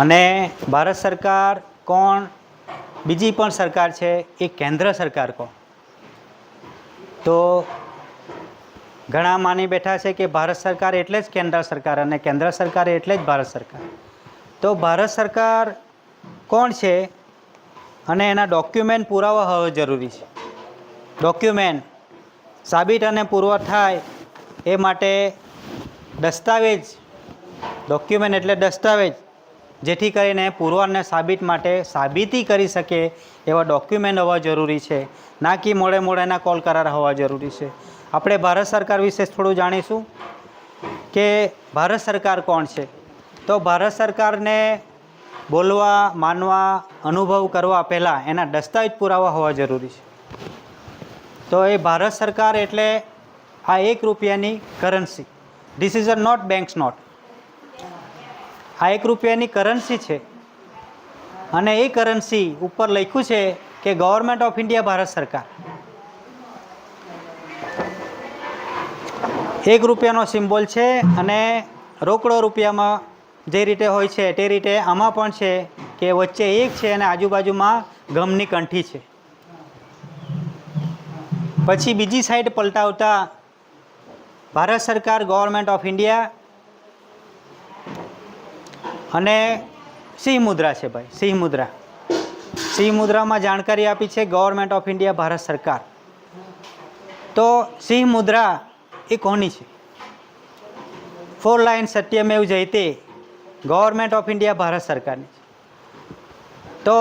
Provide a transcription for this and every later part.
અને ભારત સરકાર કોણ, બીજી પણ સરકાર છે એ કેન્દ્ર સરકાર કોણ? તો ઘણા માની બેઠા છે કે ભારત સરકાર એટલે જ કેન્દ્ર સરકાર અને કેન્દ્ર સરકાર એટલે જ ભારત સરકાર. તો ભારત સરકાર કોણ છે અને એના ડોક્યુમેન્ટ પુરાવા હોવા જરૂરી છે. ડોક્યુમેન્ટ સાબિત અને પુરવાર થાય એ માટે દસ્તાવેજ, ડોક્યુમેન્ટ એટલે દસ્તાવેજ, જેથી કરીને પુરવારને સાબિત માટે સાબિતી કરી શકે એવા ડોક્યુમેન્ટ હોવા જરૂરી છે. ના કે મોડે મોડેના કોલ કરાર હોવા જરૂરી છે. આપણે ભારત સરકાર વિશે થોડું જાણીશું કે ભારત સરકાર કોણ છે. તો ભારત સરકારને બોલવા, માનવા, અનુભવ કરવા પહેલાં એના દસ્તાવેજ પુરાવા હોવા જરૂરી છે. તો એ ભારત સરકાર એટલે આ ₹1ની currency. This is a note banks note. આ ₹1ની કરન્સી છે અને એ કરન્સી ઉપર લખ્યું છે કે ગવર્મેન્ટ ઓફ ઇન્ડિયા ભારત સરકાર. ₹1નો સિમ્બોલ છે અને રોકડો રૂપિયામાં જે રીતે હોય છે તે રીતે આમાં પણ છે કે વચ્ચે 1 છે અને આજુબાજુમાં ગમની કંઠી છે. પછી બીજી સાઈડ પલટાવતા ભારત સરકાર ગવર્મેન્ટ ઓફ ઇન્ડિયા અને સિંહ મુદ્રા છે ભાઈ, સિંહ મુદ્રા. સિંહ મુદ્રામાં જાણકારી આપી છે ગવર્મેન્ટ ઓફ ઇન્ડિયા ભારત સરકાર. તો સિંહ મુદ્રા એ કોની છે? 4 line Satyamev Jayate government of India Bharat સરકારની છે. તો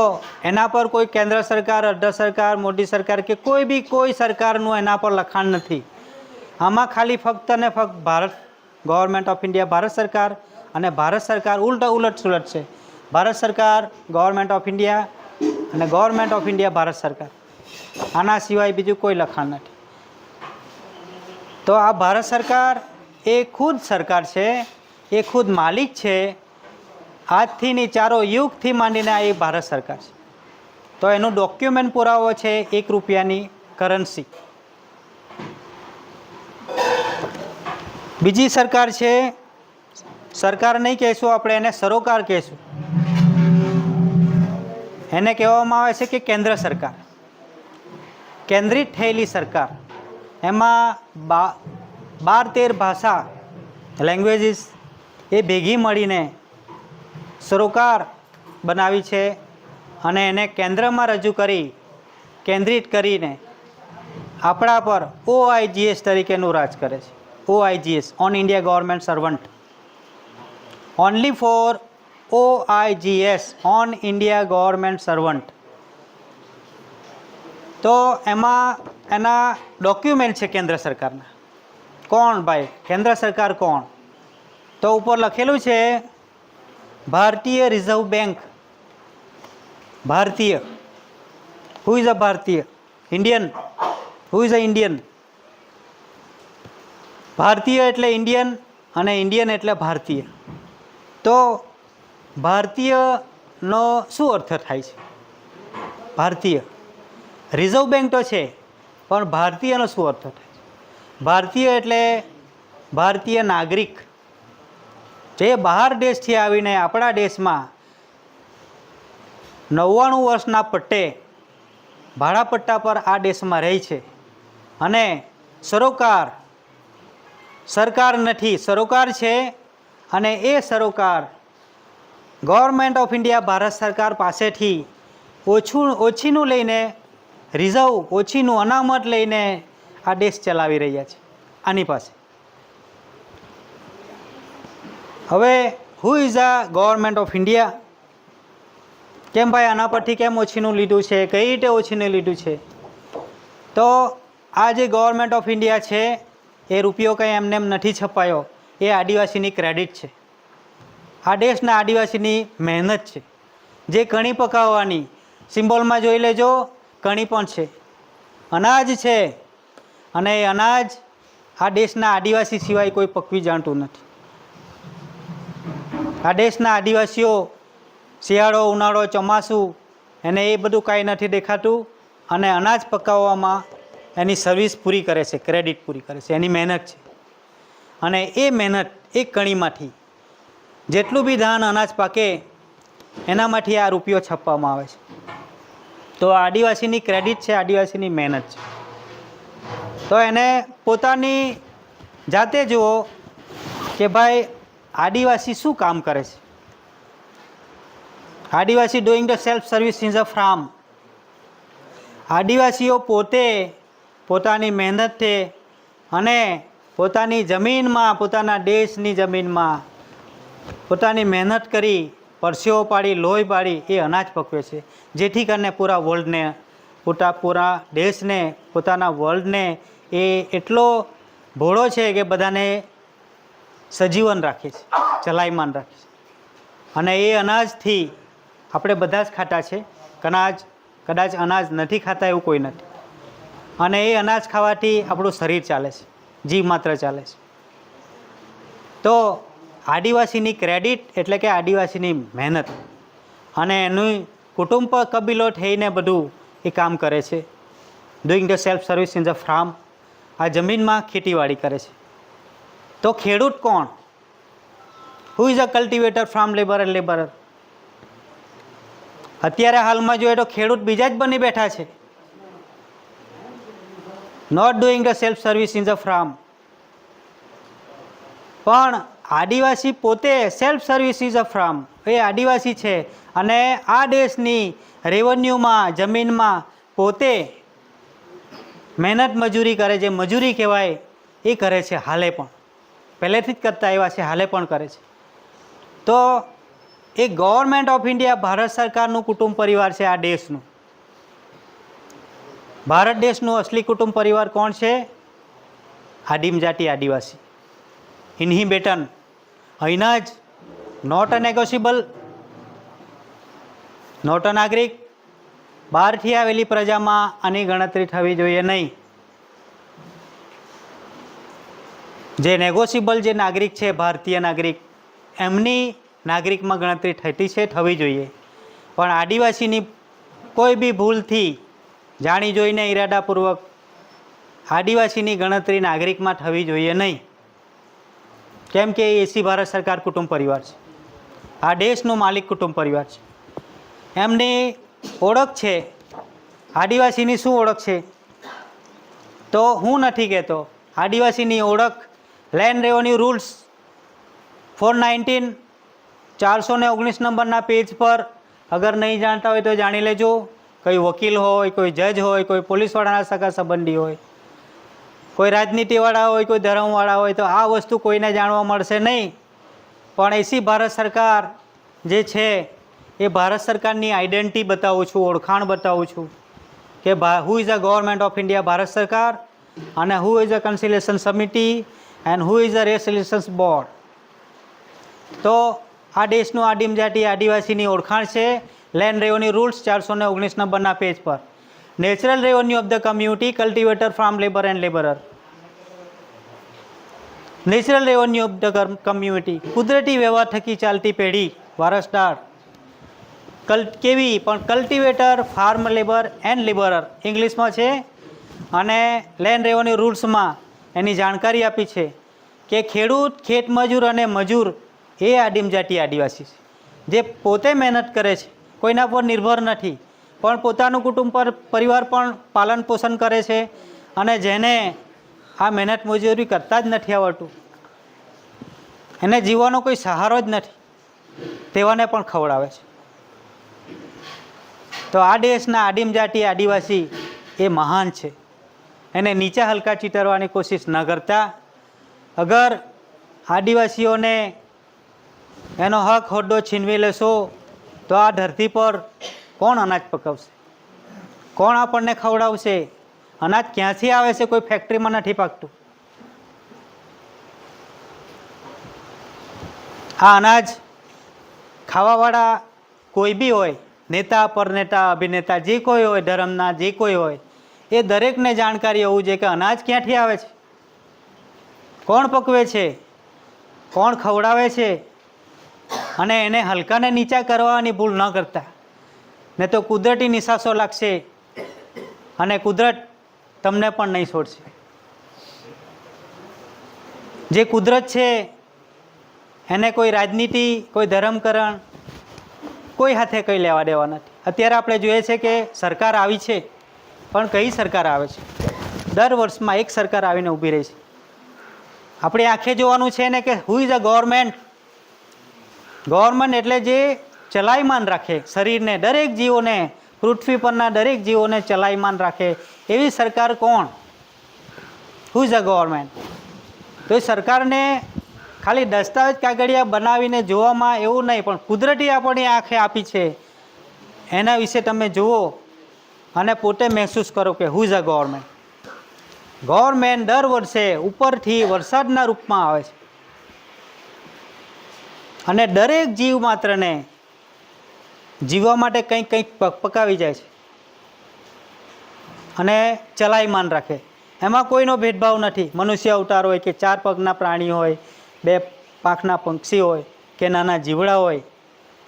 એના પર કોઈ કેન્દ્ર સરકાર, અર્ધ સરકાર, મોદી સરકાર કે કોઈ સરકારનું એના પર લખાણ નથી. આમાં ખાલી ફક્ત ને ફક્ત Bharat government of India Bharat સરકાર અને ભારત સરકાર ઉલટ સુલટ છે. ભારત સરકાર ગવર્મેન્ટ ઓફ ઇન્ડિયા અને ગવર્મેન્ટ ઓફ ઇન્ડિયા ભારત સરકાર. આના સિવાય બીજું કોઈ લખાણ નથી. તો આ ભારત સરકાર એ ખુદ સરકાર છે, એ ખુદ માલિક છે. આજથી ની ચારો યુગથી માંડીને આ એ ભારત સરકાર છે. તો એનું ડોક્યુમેન્ટ પુરાવો છે ₹1ની કરન્સી. બીજી સરકાર છે, સરકાર નહીં કહેશું આપણે, એને સરોકાર કહેશું. એને કહેવામાં આવે છે કે કેન્દ્ર સરકાર, કેન્દ્રિત થયેલી સરકાર. એમાં 12-13 ભાષા, લેંગ્વેજીસ એ ભેગી મળીને સરોકાર બનાવી છે અને એને કેન્દ્રમાં રજૂ કરી, કેન્દ્રિત કરીને આપણા પર OIGS તરીકેનું રાજ કરે છે. OIGS, on India government servant. Only for OIGS, on India government servant. તો એમાં એના ડોક્યુમેન્ટ છે કેન્દ્ર સરકારના. કોણ ભાઈ કેન્દ્ર સરકાર કોણ? તો ઉપર લખેલું છે ભારતીય રિઝર્વ બેંક. ભારતીય. હુ ઇઝ અ ભારતીય? Indian. Who is a Indian? ભારતીય એટલે ઇન્ડિયન અને ઇન્ડિયન એટલે ભારતીય. તો ભારતીયનો શું અર્થ થાય છે? ભારતીય. રિઝર્વ બેંક તો છે પણ ભારતીયનો શું અર્થ થાય? ભારતીય એટલે ભારતીય નાગરિક, જે બહાર દેશથી આવીને આપણા દેશમાં 99 વર્ષના પટ્ટે ભાડાપટ્ટા પર આ દેશમાં રહે છે અને સરકાર નથી, સરોકાર છે. અને એ સરોકાર ગવર્મેન્ટ ઓફ ઇન્ડિયા ભારત સરકાર પાસેથી ઓછીનું લઈને, રિઝર્વ ઓછીનું અનામત લઈને આ દેશ ચલાવી રહ્યા છે આની પાસે. હવે હુ is a government of India? કેમ ભાઈ આના પરથી કેમ ઓછીનું લીધું છે, કઈ રીતે ઓછીનું લીધું છે? તો આ જે ગવર્મેન્ટ ઓફ ઇન્ડિયા છે એ રૂપિયો કંઈ એમને એમ નથી છપાયો. એ આદિવાસીની ક્રેડિટ છે, આ દેશના આદિવાસીની મહેનત છે. જે કણી પકાવવાની સિમ્બોલમાં જોઈ લેજો, કણી પણ છે, અનાજ છે અને એ અનાજ આ દેશના આદિવાસી સિવાય કોઈ પકવી જાણતું નથી. આ દેશના આદિવાસીઓ શિયાળો, ઉનાળો, ચોમાસું એને એ બધું કાંઈ નથી દેખાતું અને અનાજ પકાવવામાં એની સર્વિસ પૂરી કરે છે, ક્રેડિટ પૂરી કરે છે, એની મહેનત છે. અને એ મહેનત એક કણીમાંથી જેટલું બી ધાન અનાજ પાકે એનામાંથી આ રૂપિયો છાપવામાં આવે છે. તો આદિવાસીની ક્રેડિટ છે, આદિવાસીની મહેનત છે. તો એને પોતાની જાતે જુઓ કે ભાઈ આદિવાસી શું કામ કરે છે. Adivasi doing the self service in the farm. આદિવાસીઓ પોતે પોતાની મહેનતથી અને પોતાની જમીનમાં, પોતાના દેશની જમીનમાં પોતાની મહેનત કરી, પરસેવો પાડી, લોહી પાડી એ અનાજ પકવે છે, જેથી કરીને પૂરા વર્લ્ડને, પૂરા દેશને, પોતાના વર્લ્ડને એ એટલો ભોળો છે કે બધાને સજીવન રાખે છે, ચલાયમાન રાખે છે. અને એ અનાજથી આપણે બધા જ ખાતા છે. કદાચ અનાજ નથી ખાતા એવું કોઈ નથી. અને એ અનાજ ખાવાથી આપણું શરીર ચાલે છે, જીવ માત્ર ચાલે છે. તો આદિવાસીની ક્રેડિટ એટલે કે આદિવાસીની મહેનત, અને એનું કુટુંબ કબીલો થઈને બધું એ કામ કરે છે. Doing the self service in the farm. આ જમીનમાં ખેતીવાડી કરે છે. તો ખેડૂત કોણ? Who is a cultivator, farm labourer, labourer. અત્યારે હાલમાં જોઈએ તો ખેડૂત બીજા જ બની બેઠા છે. Not doing the self service in the farm. પણ આદિવાસી પોતે self service is a farm, એ આદિવાસી છે. અને આ દેશની રેવન્યુમાં, જમીનમાં પોતે મહેનત મજૂરી કરે, જે મજૂરી કહેવાય એ કરે છે. હાલે પણ પહેલેથી જ કરતા આવ્યા છે, હાલે પણ કરે છે. તો એ ગવર્મેન્ટ ઓફ ઇન્ડિયા, ભારત સરકારનું કુટુંબ પરિવાર છે આ દેશનું. ભારત દેશનું અસલી કુટુંબ પરિવાર કોણ છે? આદિમ જાતિ, આદિવાસી. ઇન્હિબેટન. અહીંના જ not a negotiable, not a નાગરિક. બહારથી આવેલી પ્રજામાં આની ગણતરી થવી જોઈએ નહીં. જે નેગોશિયેબલ જે નાગરિક છે, ભારતીય નાગરિક, એમની નાગરિકમાં ગણતરી થતી છે, થવી જોઈએ. પણ આદિવાસીની કોઈ બી ભૂલથી, જાણી જોઈને, ઈરાદાપૂર્વક આદિવાસીની ગણતરી નાગરિકમાં થવી જોઈએ નહીં. કેમ કે એ એસી ભારત સરકાર કુટુંબ પરિવાર છે. આ દેશનું માલિક કુટુંબ પરિવાર છે. એમની ઓળખ છે. આદિવાસીની શું ઓળખ છે? તો હું નથી કહેતો. આદિવાસીની ઓળખ લેન્ડ રેવન્યુ રૂલ્સ 419, 419 નંબરના પેજ પર, અગર નહીં જાણતા હોય તો જાણી લેજો. કોઈ વકીલ હોય, કોઈ જજ હોય, કોઈ પોલીસવાળાના સગા સંબંધી હોય, કોઈ રાજનીતિવાળા હોય, કોઈ ધર્મવાળા હોય, તો આ વસ્તુ કોઈને જાણવા મળશે નહીં. પણ એસી ભારત સરકાર જે છે એ ભારત સરકારની આઈડેન્ટિટી બતાવું છું, ઓળખાણ બતાવું છું કે who is a government of India, Bharat સરકાર, અને who is a conciliation committee and who is a resolutions board. તો આ દેશનું આદિમ જાતિ, આદિવાસીની ઓળખાણ છે. લેન્ડ રેવન્યુ રૂલ્સ 419 નંબરના પેજ પર. Natural revenue of the community, cultivator, farm labour and labourer. Natural revenue of the community, કુદરતી વ્યવહાર થકી ચાલતી પેઢી, વારસદાર. કેવી? પણ cultivator, farm labour and labourer ઇંગ્લિશમાં છે, અને લેન્ડ રેવન્યુ રૂલ્સમાં એની જાણકારી આપી છે કે ખેડૂત, ખેતમજૂર અને મજૂર એ આદિમ જાતિ, આદિવાસી છે, જે પોતે મહેનત કરે છે, કોઈના પર નિર્ભર નથી, પણ પોતાનું કુટુંબ પરિવાર પણ પાલન પોષણ કરે છે. અને જેને આ મહેનત મજૂરી કરતા જ નથી આવડતું, એને જીવવાનો કોઈ સહારો જ નથી, તેવાને પણ ખવડાવે છે. તો આ દેશના આદિમ જાતિ, આદિવાસી એ મહાન છે. એને નીચા હલકા ચીતરવાની કોશિશ ન કરતા. અગર આદિવાસીઓને એનો હક હોદ્દો છીનવી લેશો તો આ ધરતી પર કોણ અનાજ પકવશે? કોણ આપણને ખવડાવશે? અનાજ ક્યાંથી આવે છે? કોઈ ફેક્ટરીમાં નથી પાકતું. આ અનાજ ખાવાવાળા કોઈ બી હોય, નેતા, પરનેતા, અભિનેતા, જે કોઈ હોય, ધર્મના જે કોઈ હોય, એ દરેકને જાણકારી હોવું જોઈએ કે અનાજ ક્યાંથી આવે છે, કોણ પકવે છે, કોણ ખવડાવે છે. અને એને હલકાને નીચા કરવાની ભૂલ ન કરતા, ને તો કુદરતી નિશાસો લાગશે અને કુદરત તમને પણ નહીં છોડશે. જે કુદરત છે એને કોઈ રાજનીતિ, કોઈ ધર્મકરણ કોઈ હાથે કંઈ લેવા દેવા નથી. અત્યારે આપણે જોઈએ છે કે સરકાર આવી છે, પણ કઈ સરકાર આવે છે? દર વર્ષમાં એક સરકાર આવીને ઊભી રહી છે. આપણે આંખે જોવાનું છે ને કે who is a government. Government એટલે જે ચલાયમાન રાખે શરીરને, દરેક જીવોને, પૃથ્વી પરના દરેક જીવોને ચલાયમાન રાખે એવી સરકાર કોણ? Who is a government. તો એ સરકારને ખાલી દસ્તાવેજ કાગળિયા બનાવીને જોવામાં એવું નહીં, પણ કુદરતી આપણી આંખે આપી છે એના વિશે તમે જુઓ અને પોતે મહેસૂસ કરો કે who is a government. Government દર વર્ષે ઉપરથી વરસાદના રૂપમાં આવે છે અને દરેક જીવ માત્રને જીવવા માટે કંઈક કંઈક પકાવી જાય છે અને ચલાયમાન રાખે. એમાં કોઈનો ભેદભાવ નથી. મનુષ્ય અવતાર હોય કે 4 પગના પ્રાણી હોય, 2 પાંખના પક્ષી હોય કે નાના જીવડા હોય,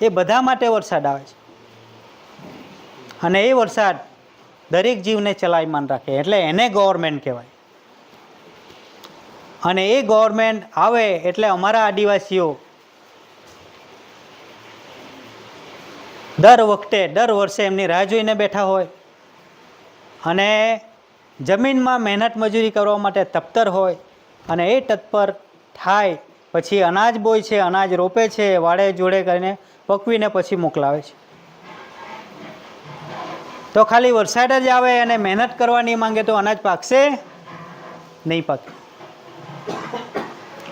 એ બધા માટે વરસાદ આવે છે અને એ વરસાદ દરેક જીવને ચલાયમાન રાખે, એટલે એને ગવર્મેન્ટ કહેવાય. અને એ ગવર્મેન્ટ આવે એટલે અમારા આદિવાસીઓ દર વર્ષે એમની રાહ જોઈને બેઠા હોય અને જમીનમાં મહેનત મજૂરી કરવા માટે તત્પર હોય અને એ તત્પર થાય પછી અનાજ બોય છે, અનાજ રોપે છે, વાડે જોડે કરીને પકવીને પછી મોકલાવે છે. તો ખાલી વરસાદ જ આવે અને મહેનત કરવા નહીં માંગે તો અનાજ પાકશે નહીં? પાકે.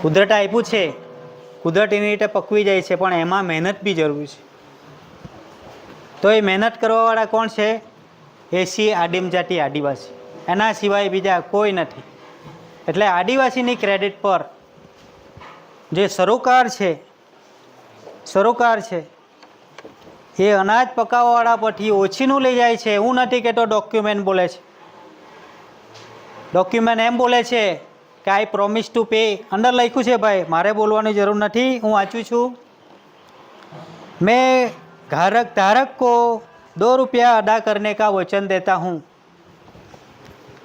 કુદરતે આપ્યું છે, કુદરત એની રીતે પકવી જાય છે, પણ એમાં મહેનત બી જરૂરી છે. તો એ મહેનત કરવાવાળા કોણ છે? એસી આદિમ જાતિ આદિવાસી, એના સિવાય બીજા કોઈ નથી. એટલે આદિવાસીની ક્રેડિટ પર જે સરોકાર છે એ અનાજ પકાવવાવાળા પરથી ઓછીનું લઈ જાય છે. એવું નથી કે તો ડોક્યુમેન્ટ બોલે છે. ડોક્યુમેન્ટ એમ બોલે છે કે આઈ પ્રોમિસ ટુ પે. અંદર લખ્યું છે ભાઈ, મારે બોલવાની જરૂર નથી, હું વાંચું છું. મેં धारक को ₹2 अदा करने का वचन देता हूँ.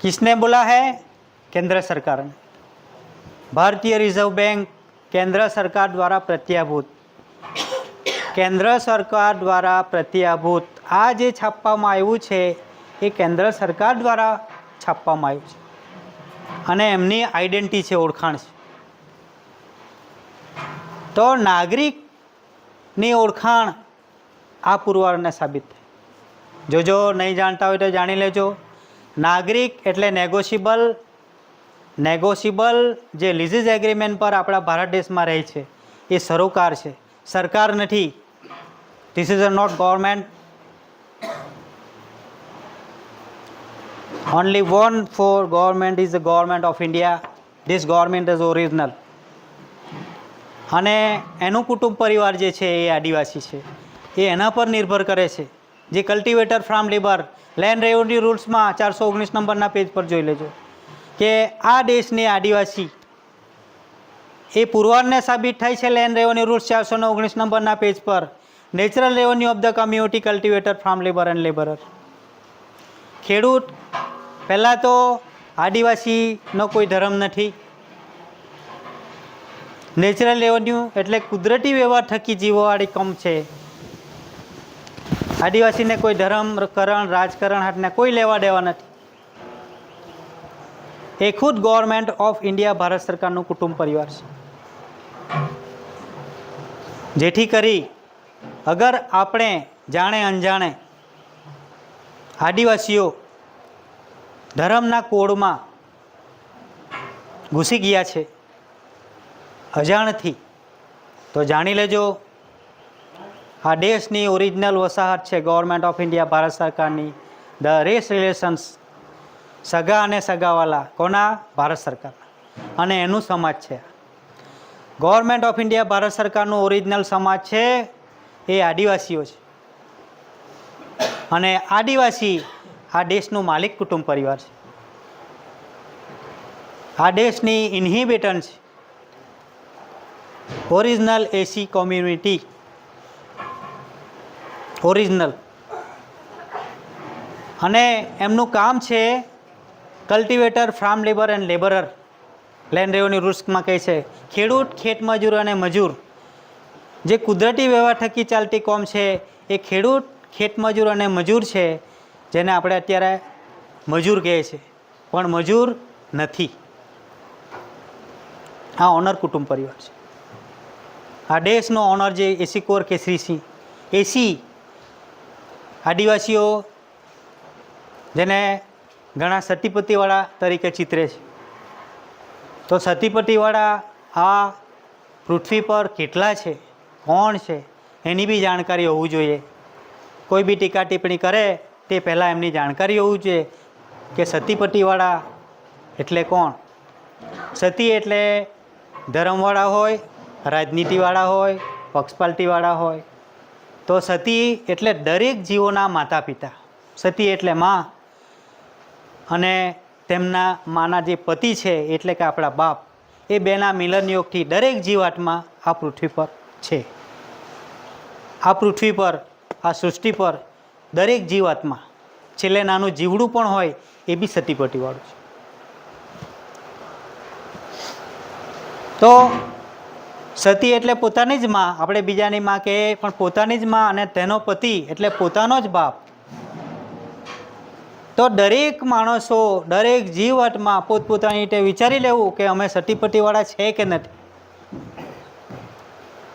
किसने बोला है? केंद्र सरकार ने. भारतीय रिजर्व बैंक केंद्र सरकार द्वारा प्रत्याभूत, केंद्र सरकार द्वारा प्रत्याभूत आ जे छापवामां आव्युं छे ए केंद्र सरकार द्वारा छापवामां आव्युं छे અને એમની આઈડેન્ટિટી છે, ઓળખાણ છે. તો નાગરિકની ઓળખાણ આ પુરવારને સાબિત થાય. જો નહીં જાણતા હોય તો જાણી લેજો. નાગરિક એટલે નેગોશિયેબલ જે લીઝીસ એગ્રીમેન્ટ પર આપણા ભારત દેશમાં રહે છે એ સરોકાર છે, સરકાર નથી. This is a not government. Only one for government is the government of India. This government is original. અને એનું કુટુંબ પરિવાર જે છે એ આદિવાસી છે, એ એના પર નિર્ભર કરે છે. જે cultivator farm labour land revenue રૂલ્સમાં 419 નંબરના પેજ પર જોઈ લેજો કે આ દેશની આદિવાસી એ પુરવારને સાબિત થાય છે. લેન્ડ રેવન્યુ રૂલ્સ 419 નંબરના પેજ પર natural revenue of the community cultivator farm labour and labourer. ખેડૂત પહેલાં તો આદિવાસીનો કોઈ ધર્મ નથી. નેચરલ રેવન્યુ એટલે કુદરતી વ્યવહાર થકી જીવવાવાળી કમ છે. આદિવાસીને કોઈ ધર્મકરણ, રાજકારણ હાથને કોઈ લેવા દેવા નથી. એ ખુદ ગવર્મેન્ટ ઓફ ઇન્ડિયા ભારત સરકારનું કુટુંબ પરિવાર છે. જેથી કરી અગર આપણે જાણે અણજાણે આદિવાસીઓ ધર્મના કોડમાં ઘૂસી ગયા છે અજાણથી, તો જાણી લેજો આ દેશની ઓરિજિનલ વસાહત છે ગવર્મેન્ટ ઓફ ઇન્ડિયા ભારત સરકારની. ધ રેસ રિલેશન્સ, સગા અને સગાવાલા કોના? ભારત સરકારના. અને એનું સમાજ છે. ગવર્મેન્ટ ઓફ ઇન્ડિયા ભારત સરકારનું ઓરિજિનલ સમાજ છે એ આદિવાસીઓ છે. અને આદિવાસી આ દેશનું માલિક કુટુંબ પરિવાર છે. આ દેશની ઇન્હિબિટન્ટ છે, ઓરિજિનલ એસી કોમ્યુનિટી. ઓરિજિનલ. અને એમનું કામ છે cultivator, farm labour and labourer. Land revenue રૂલ્સમાં કહે છે ખેડૂત, ખેતમજૂર અને મજૂર. જે કુદરતી વ્યવહાર થકી ચાલતી કોમ છે એ ખેડૂત, ખેતમજૂર અને મજૂર છે, જેને આપણે અત્યારે મજૂર કહે છે, પણ મજૂર નથી. આ ઓનર કુટુંબ પરિવાર છે. આ દેશનો ઓનર જે એસી કોર કેસરીસિંહ, એસી આદિવાસીઓ જેને ઘણા સતીપતિવાળા તરીકે ચિતરે છે. તો સતીપતિવાળા આ પૃથ્વી પર કેટલા છે, કોણ છે, એની બી જાણકારી હોવી જોઈએ. કોઈ બી ટીકા ટિપ્પણી કરે તે પહેલાં એમની જાણકારી હોવી જોઈએ કે સતીપતિવાળા એટલે કોણ. સતી એટલે ધર્મવાળા હોય, રાજનીતિવાળા હોય, પક્ષપાલટીવાળા હોય. તો સતી એટલે દરેક જીવોના માતા પિતા. સતી એટલે મા, અને તેમના માના જે પતિ છે એટલે કે આપણા બાપ, એ બેના મિલનયોગથી દરેક જીવાત્મા આ પૃથ્વી પર છે. આ પૃથ્વી પર, આ સૃષ્ટિ પર દરેક જીવાત્મા, છેલ્લે નાનું જીવડું પણ હોય એ બી સતીપતિવાળું છે. તો સતી એટલે પોતાની જ માં, આપણે બીજાની માં કહીએ પણ પોતાની જ માં, અને તેનો પતિ એટલે પોતાનો જ બાપ. તો દરેક માણસો, દરેક જીવાત્મા પોતપોતાની રીતે વિચારી લેવું કે અમે સતીપતિવાળા છે કે નથી.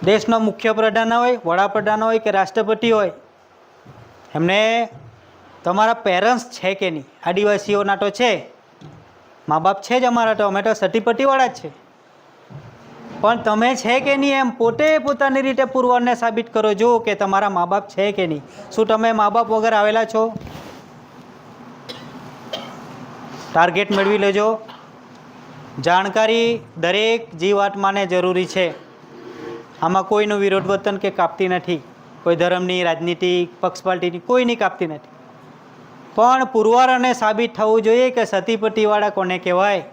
દેશનો મુખ્યપ્રધાન હોય, વડાપ્રધાન હોય કે રાષ્ટ્રપતિ હોય, એમને તમારા પેરેન્ટ્સ છે કે નહીં. આદિવાસીઓના તો છે, મા બાપ છે જ અમારા, તો અમે તો સતીપતિવાળા જ છે. પણ તમે છે કે નહીં એમ પોતે પોતાની રીતે પુરવારને સાબિત કરો જો કે તમારા મા બાપ છે કે નહીં. શું તમે મા બાપ વગર આવેલા છો? ટાર્ગેટ મેળવી લેજો. જાણકારી દરેક જીવાત્માને જરૂરી છે. આમાં કોઈનું વિરોધ વર્તન કે કાપતી નથી, કોઈ ધર્મની, રાજનીતિ, પક્ષપાલટીની કોઈની કાપતી નથી. પણ પુરવાર અને સાબિત થવું જોઈએ કે સતીપતિવાળા કોને કહેવાય.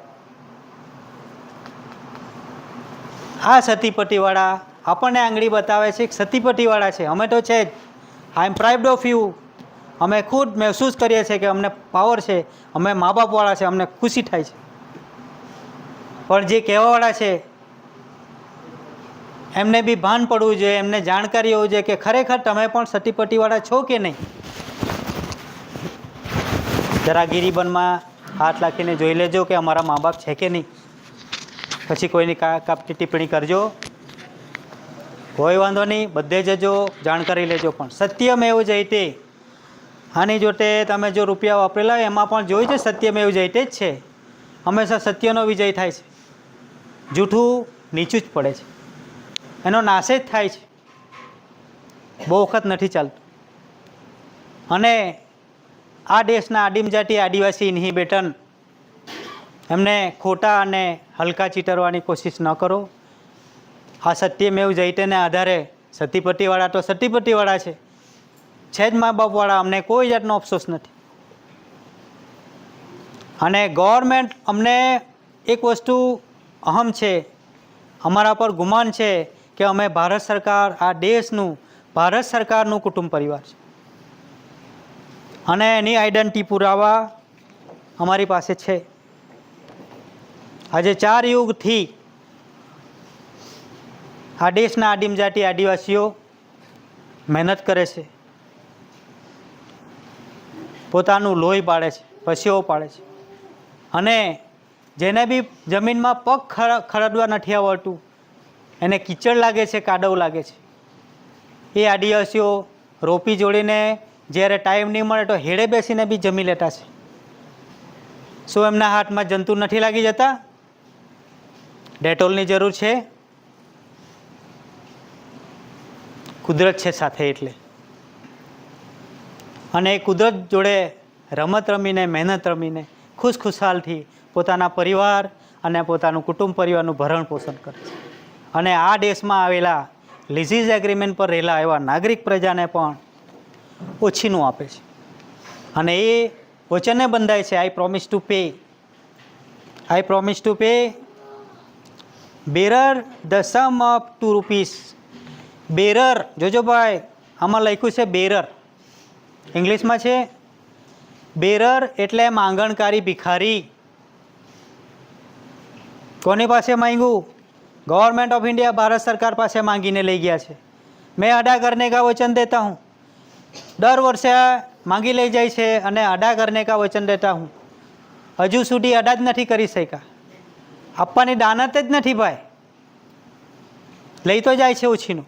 આ સતીપતિવાળા આપણને આંગળી બતાવે છે કે સતીપતિવાળા છે, અમે તો છે જ. આઈ એમ પ્રાઉડ ઓફ યુ. અમે ખુદ મહેસૂસ કરીએ છીએ કે અમને પાવર છે, અમે મા બાપવાળા છે, અમને ખુશી થાય છે. પણ જે કહેવાવાળા છે એમને બી ભાન પડવું જોઈએ, એમને જાણકારી હોવી જોઈએ કે ખરેખર તમે પણ સતીપતિવાળા છો કે નહીં. જરા ગિરિબનમાં હાથ રાખીને જોઈ લેજો કે અમારા મા બાપ છે કે નહીં. પછી કોઈની કાપતી ટિપ્પણી કરજો, કોઈ વાંધો નહીં, બધે જજો, જાણકારી લેજો. પણ સત્યમેવ જયતે, આની જોતે તમે જો રૂપિયા વાપરેલા હોય એમાં પણ જોયું છે સત્યમેવ જયતે જ છે. હંમેશા સત્યનો વિજય થાય છે, જૂઠું નીચું જ પડે છે, એનો નાશ જ થાય છે, બહુ વખત નથી ચાલતું. અને આ દેશના આદિમ જાતિ આદિવાસી ઇન્હિબેટન, એમને ખોટા અને હલકા ચીતરવાની કોશિશ ન કરો. આ સત્યમેવ જયતેને આધારે સતીપતિવાળા તો સતીપતિવાળા છે જ મા બાપવાળા, અમને કોઈ જાતનો અફસોસ નથી. અને ગવર્મેન્ટ અમને એક વસ્તુ અહમ છે, અમારા પર ગુમાન છે કે અમે ભારત સરકાર, આ દેશનું ભારત સરકારનું કુટુંબ પરિવાર છે. અને એની આઈડેન્ટિટી પુરાવા અમારી પાસે છે. આજે 4 યુગથી આ દેશના આદિમ જાતિ આદિવાસીઓ મહેનત કરે છે, પોતાનું લોહી પાડે છે, પસીઓ પાડે છે. અને જેને બી જમીનમાં પગ ખરદવા નથી આવડતું, એને કીચડ લાગે છે, કાદવ લાગે છે, એ આદિવાસીઓ રોપી જોડીને જ્યારે ટાઈમ નહીં મળે તો હેડે બેસીને બી જમી લેતા છે. શું એમના હાથમાં જંતુ નથી લાગી જતા? ડેટોલની જરૂર છે? કુદરત છે સાથે એટલે. અને એ કુદરત જોડે રમત રમીને, મહેનત રમીને, ખુશખુશાલથી પોતાના પરિવાર અને પોતાનું કુટુંબ પરિવારનું ભરણ પોષણ કરે છે. અને આ દેશમાં આવેલા લીઝીઝ એગ્રીમેન્ટ પર રહેલા એવા નાગરિક પ્રજાને પણ ઓછીનું આપે છે. અને એ વચને બંધાય છે, I promise to pay, I promise to pay bearer the sum of ₹2. Bearer, જોજો ભાઈ, આમાં લખ્યું છે બેરર, ઇંગ્લિશમાં છે બેરર એટલે માંગણકારી, ભિખારી. કોની પાસે માંગ્યું? ગવર્नमेंट ऑफ इंडिया, भारत सरकार પાસે માંગીને લઈ ગયા છે. मैं अदा करने का वचन देता हूँ દર વર્ષે માંગી લઈ જાય છે અને અડા કરને કા વચન દેતા હું, હજુ સુધી અડા જ નથી કરી શક્યા. આપવાની દાનત જ નથી ભાઈ. લઈ તો જાય છે ઉછીનું,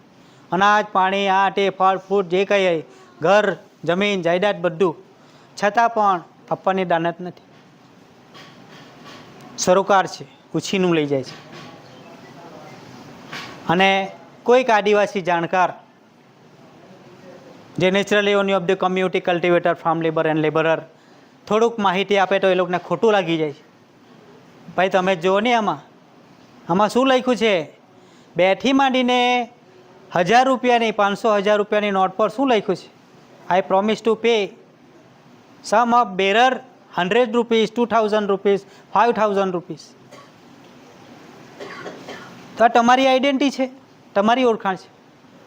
અનાજ પાણી આ તે ફળ ફ્રૂટ જે કંઈ ઘર જમીન જાયદાદ બધું, છતાં પણ આપવાની દાનત નથી. સરોકાર છે ઉછીનું લઈ જાય છે. અને કોઈક આદિવાસી જાણકાર જે natural revenue of the community cultivator farm labour and labourer થોડુંક માહિતી આપે તો એ લોકોને ખોટું લાગી જાય છે. ભાઈ તમે જુઓ ને આમાં શું લખ્યું છે? 2 થી માંડીને 1000 રૂપિયાની 500,000 રૂપિયાની નોટ પર શું લખ્યું છે? I promise to pay sum of bearer 100 rupees, 2000 rupees, 5000 rupees. તો આ તમારી આઈડેન્ટિટી છે, તમારી ઓળખાણ છે.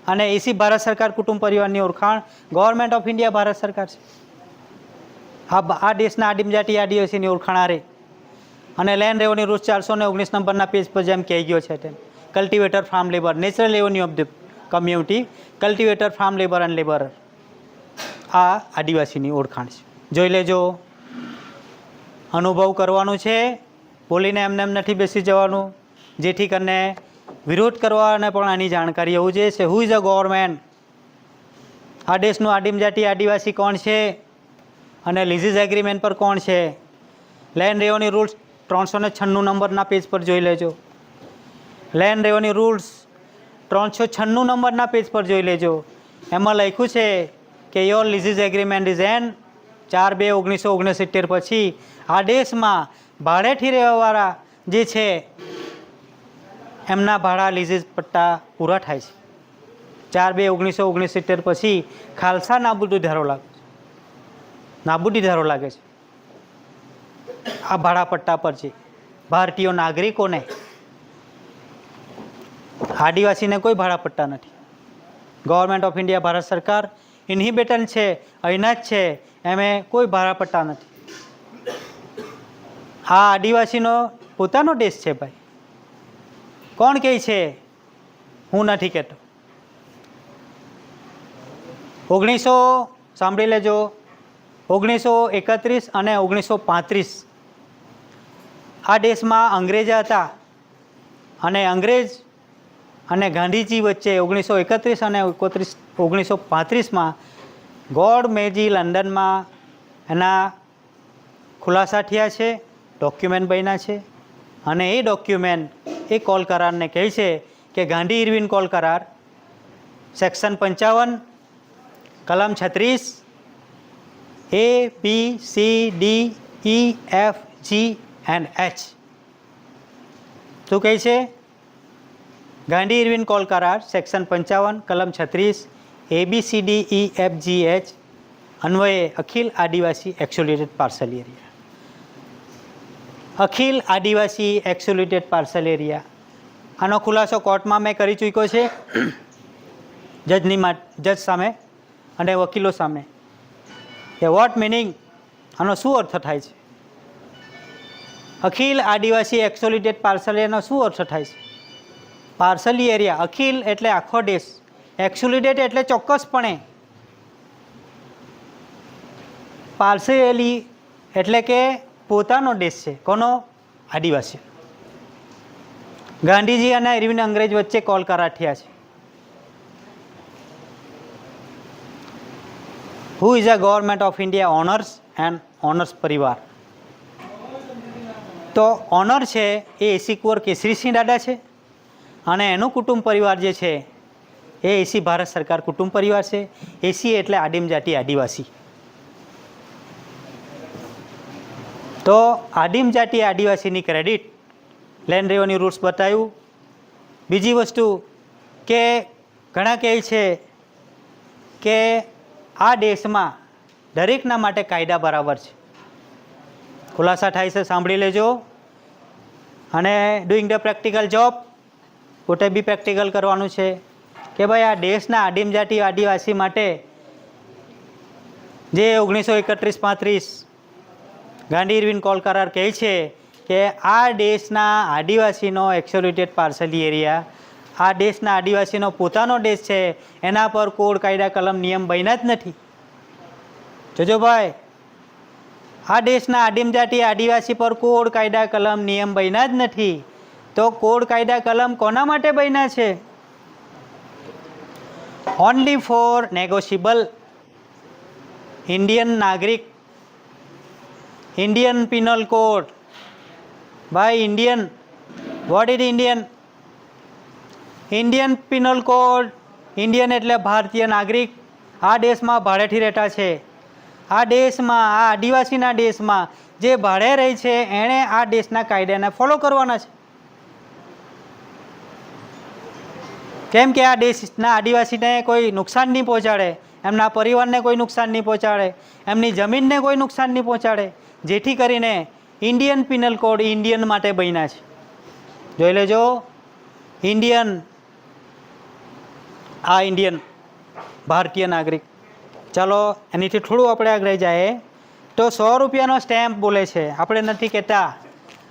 અને એસી ભારત સરકાર કુટુંબ પરિવારની ઓળખાણ ગવર્મેન્ટ ઓફ ઇન્ડિયા ભારત સરકાર છે. આ દેશના આદિમ જાતિ આદિવાસીની ઓળખાણ આ રહી. અને લેન્ડ રેવન્યુ રૂલ્સ 419 નંબરના પેજ પર જેમ કહી ગયો છે તેમ cultivator farm labour natural revenue of the community cultivator farm labour and labourer આ આદિવાસીની ઓળખાણ છે. જોઈ લેજો, અનુભવ કરવાનું છે, બોલીને એમને એમ નથી બેસી જવાનું, જેથી કરીને વિરોધ કરવાને પણ આની જાણકારી હોવું જોઈએ છે. હુ ઇઝ અ ગવર્મેન્ટ, આ દેશનું આદિમ જાતિ આદિવાસી કોણ છે અને લીઝીસ એગ્રીમેન્ટ પર કોણ છે. લેન્ડ રેવન્યુ રૂલ્સ 396 નંબરના પેજ પર જોઈ લેજો. લેન્ડ રેવન્યુ રૂલ્સ 396 નંબરના પેજ પર જોઈ લેજો. એમાં લખ્યું છે કે યોર લીઝીસ એગ્રીમેન્ટ ઇઝ એન 4/2/1969 પછી આ દેશમાં ભાડેથી રહેવાવાળા જે છે એમના ભાડા લીઝીસ પટ્ટા પૂરા થાય છે. 4/2/1969 પછી ખાલસા નાબૂદી ધારો લાગે છે આ ભાડા પટ્ટા પર છે. ભારતીય નાગરિકોને, આદિવાસીને કોઈ ભાડા પટ્ટા નથી. ગવર્મેન્ટ ઓફ ઇન્ડિયા ભારત સરકાર ઇન્હિબિટન છે, અહીંના જ છે, એમે કોઈ ભાડા પટ્ટા નથી. આ આદિવાસીનો પોતાનો દેશ છે ભાઈ. કોણ કહે છે? હું નથી કહેતો. સાંભળી લેજો, 1931 અને 1935 આ દેશમાં અંગ્રેજ હતા અને અંગ્રેજ અને ગાંધીજી વચ્ચે 1931 અને 1935માં ગોડ મેજી લંડનમાં એના ખુલાસા થયા છે, ડોક્યુમેન્ટ બન્યા છે. અને એ ડોક્યુમેન્ટ એ કોલ કરારને કહે છે કે ગાંધી ઇરવિન કોલ કરાર સેક્શન 55 કલમ 36 A, B, C, D, E, F, G and H શું કહે છે? ગાંધી ઇરવિન કોલ કરાર સેક્શન 55 કલમ 36 ABCDEFGH અન્વયે અખિલ આદિવાસી એક્સોલ્યુટેડ પાર્સલ એરિયા, અખિલ આદિવાસી એક્સોલ્યુટેડ પાર્સલ એરિયા આનો ખુલાસો કોર્ટમાં મેં કરી ચૂક્યો છે જજ સામે અને વકીલો સામે. એ વોટ મિનિંગ, આનો શું અર્થ થાય છે? અખિલ આદિવાસી એક્સોલ્યુટેડ પાર્સલ એરિયાનો શું અર્થ થાય છે? પાર્સલી એરિયા, અખિલ એટલે આખો દેશ, એક્સોલ્યુટેડ એટલે ચોક્કસપણે, પાર્સલી એટલે કે પોતાનો દેશ છે. કોનો? આદિવાસી. ગાંધીજી અને ઇરવિન અંગ્રેજ વચ્ચે કોલ કરાર થયા છે. Who is a government of India owners and owners પરિવાર? તો ઓનર છે એ એસી કુંવર કેસરીસિંહ દાદા છે અને એનું કુટુંબ પરિવાર જે છે એ એસી ભારત સરકાર કુટુંબ પરિવાર છે. એસી એટલે આદિમ જાતિ આદિવાસી. તો આદિમ જાતિ આદિવાસીની ક્રેડિટ લેન્ડ રેવન્યુ રૂલ્સ બતાવ્યું. બીજી વસ્તુ કે ઘણા કહે છે કે આ દેશમાં દરેકના માટે કાયદા બરાબર છે. ખુલાસા થાય છે, સાંભળી લેજો. અને ડુઈંગ ધ પ્રેક્ટિકલ જોબ, પોતે બી પ્રેક્ટિકલ કરવાનું છે કે ભાઈ આ દેશના આદિમ જાતિ આદિવાસી માટે જે 1931-35 ગાંધી ઇરવિન કોલ કરાર કહે છે કે આ દેશના આદિવાસીનો એક્સોલ્યુટેડ પાર્સલી એરિયા, આ દેશના આદિવાસીનો પોતાનો દેશ છે, એના પર કોડ કાયદા કલમ નિયમ બન્યા જ નથી. જોજો ભાઈ, આ દેશના આદિમ જાતિ આદિવાસી પર કોડ કાયદા કલમ નિયમ બન્યા જ નથી. તો કોડ કાયદા કલમ કોના માટે બન્યા છે? ઓનલી ફોર નેગોશિયેબલ ઇન્ડિયન નાગરિક, ઇન્ડિયન પિનલ કોડ. ભાઈ Indian, what is Indian? Indian penal code. Indian એટલે ભારતીય નાગરિક. આ દેશમાં ભાડેથી રહેતા છે. આ દેશમાં, આ આદિવાસીના દેશમાં જે ભાડે રહે છે એણે આ દેશના કાયદાને ફોલો કરવાના છે. કેમ કે આ દેશના આદિવાસીને કોઈ નુકસાન નહીં પહોંચાડે, એમના પરિવારને કોઈ નુકસાન નહીં પહોંચાડે, એમની જમીનને કોઈ નુકસાન નહીં પહોંચાડે. જેથી કરીને ઇન્ડિયન પિનલ કોડ ઇન્ડિયન માટે બન્યા છે. જોઈ લેજો, ઇન્ડિયન, આ ઇન્ડિયન ભારતીય નાગરિક. ચાલો એનીથી થોડું આપણે આગળ જાય તો 100 રૂપિયાનો સ્ટેમ્પ બોલે છે. આપણે નથી કહેતા,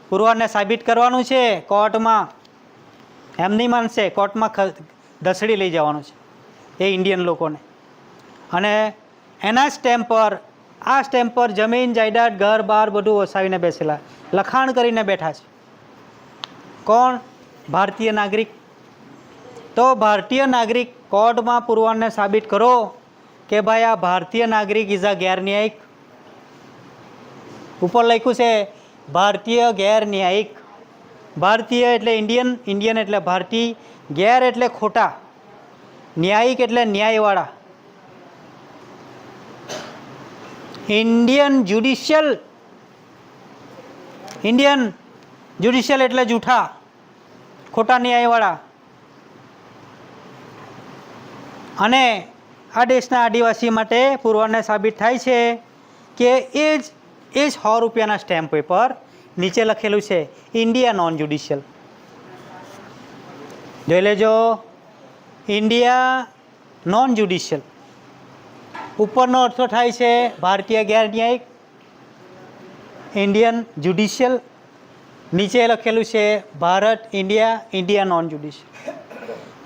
પુરવારને સાબિત કરવાનું છે કોર્ટમાં. એમ નહીં માનશે, કોર્ટમાં ધસડી લઈ જવાનું છે એ ઇન્ડિયન લોકોને. અને એના સ્ટેમ્પ પર, આ સ્ટેમ્પ પર જમીન જાયદાદ ઘર બાર બધું વસાવીને બેસેલા, લખાણ કરીને બેઠા છે. કોણ? ભારતીય નાગરિક. તો ભારતીય નાગરિક, કોર્ટમાં પુરવારને સાબિત કરો કે ભાઈ આ ભારતીય નાગરિક ઇઝ અ ગેરન્યાયિક. ઉપર લખ્યું છે ભારતીય ગેરન્યાયિક. ભારતીય એટલે ઇન્ડિયન, ઇન્ડિયન એટલે ભારતીય, ગેર એટલે ખોટા, ન્યાયિક એટલે ન્યાયવાળા. ઇન્ડિયન જ્યુડિશિયલ, ઇન્ડિયન જ્યુડિશિયલ એટલે જૂઠા, ખોટા ન્યાયવાળા. અને આ દેશના આદિવાસી માટે પુરવારને સાબિત થાય છે કે એ જ 100 રૂપિયાના સ્ટેમ્પ પેપર નીચે લખેલું છે ઇન્ડિયા નોન જ્યુડિશિયલ. જોઈ લેજો, ઇન્ડિયા નોન જ્યુડિશિયલ. ઉપરનો અર્થ થાય છે ભારતીય ગેરન્યાયિક, ઇન્ડિયન જ્યુડિશિયલ. નીચે લખેલું છે Bharat, India, India non judicial.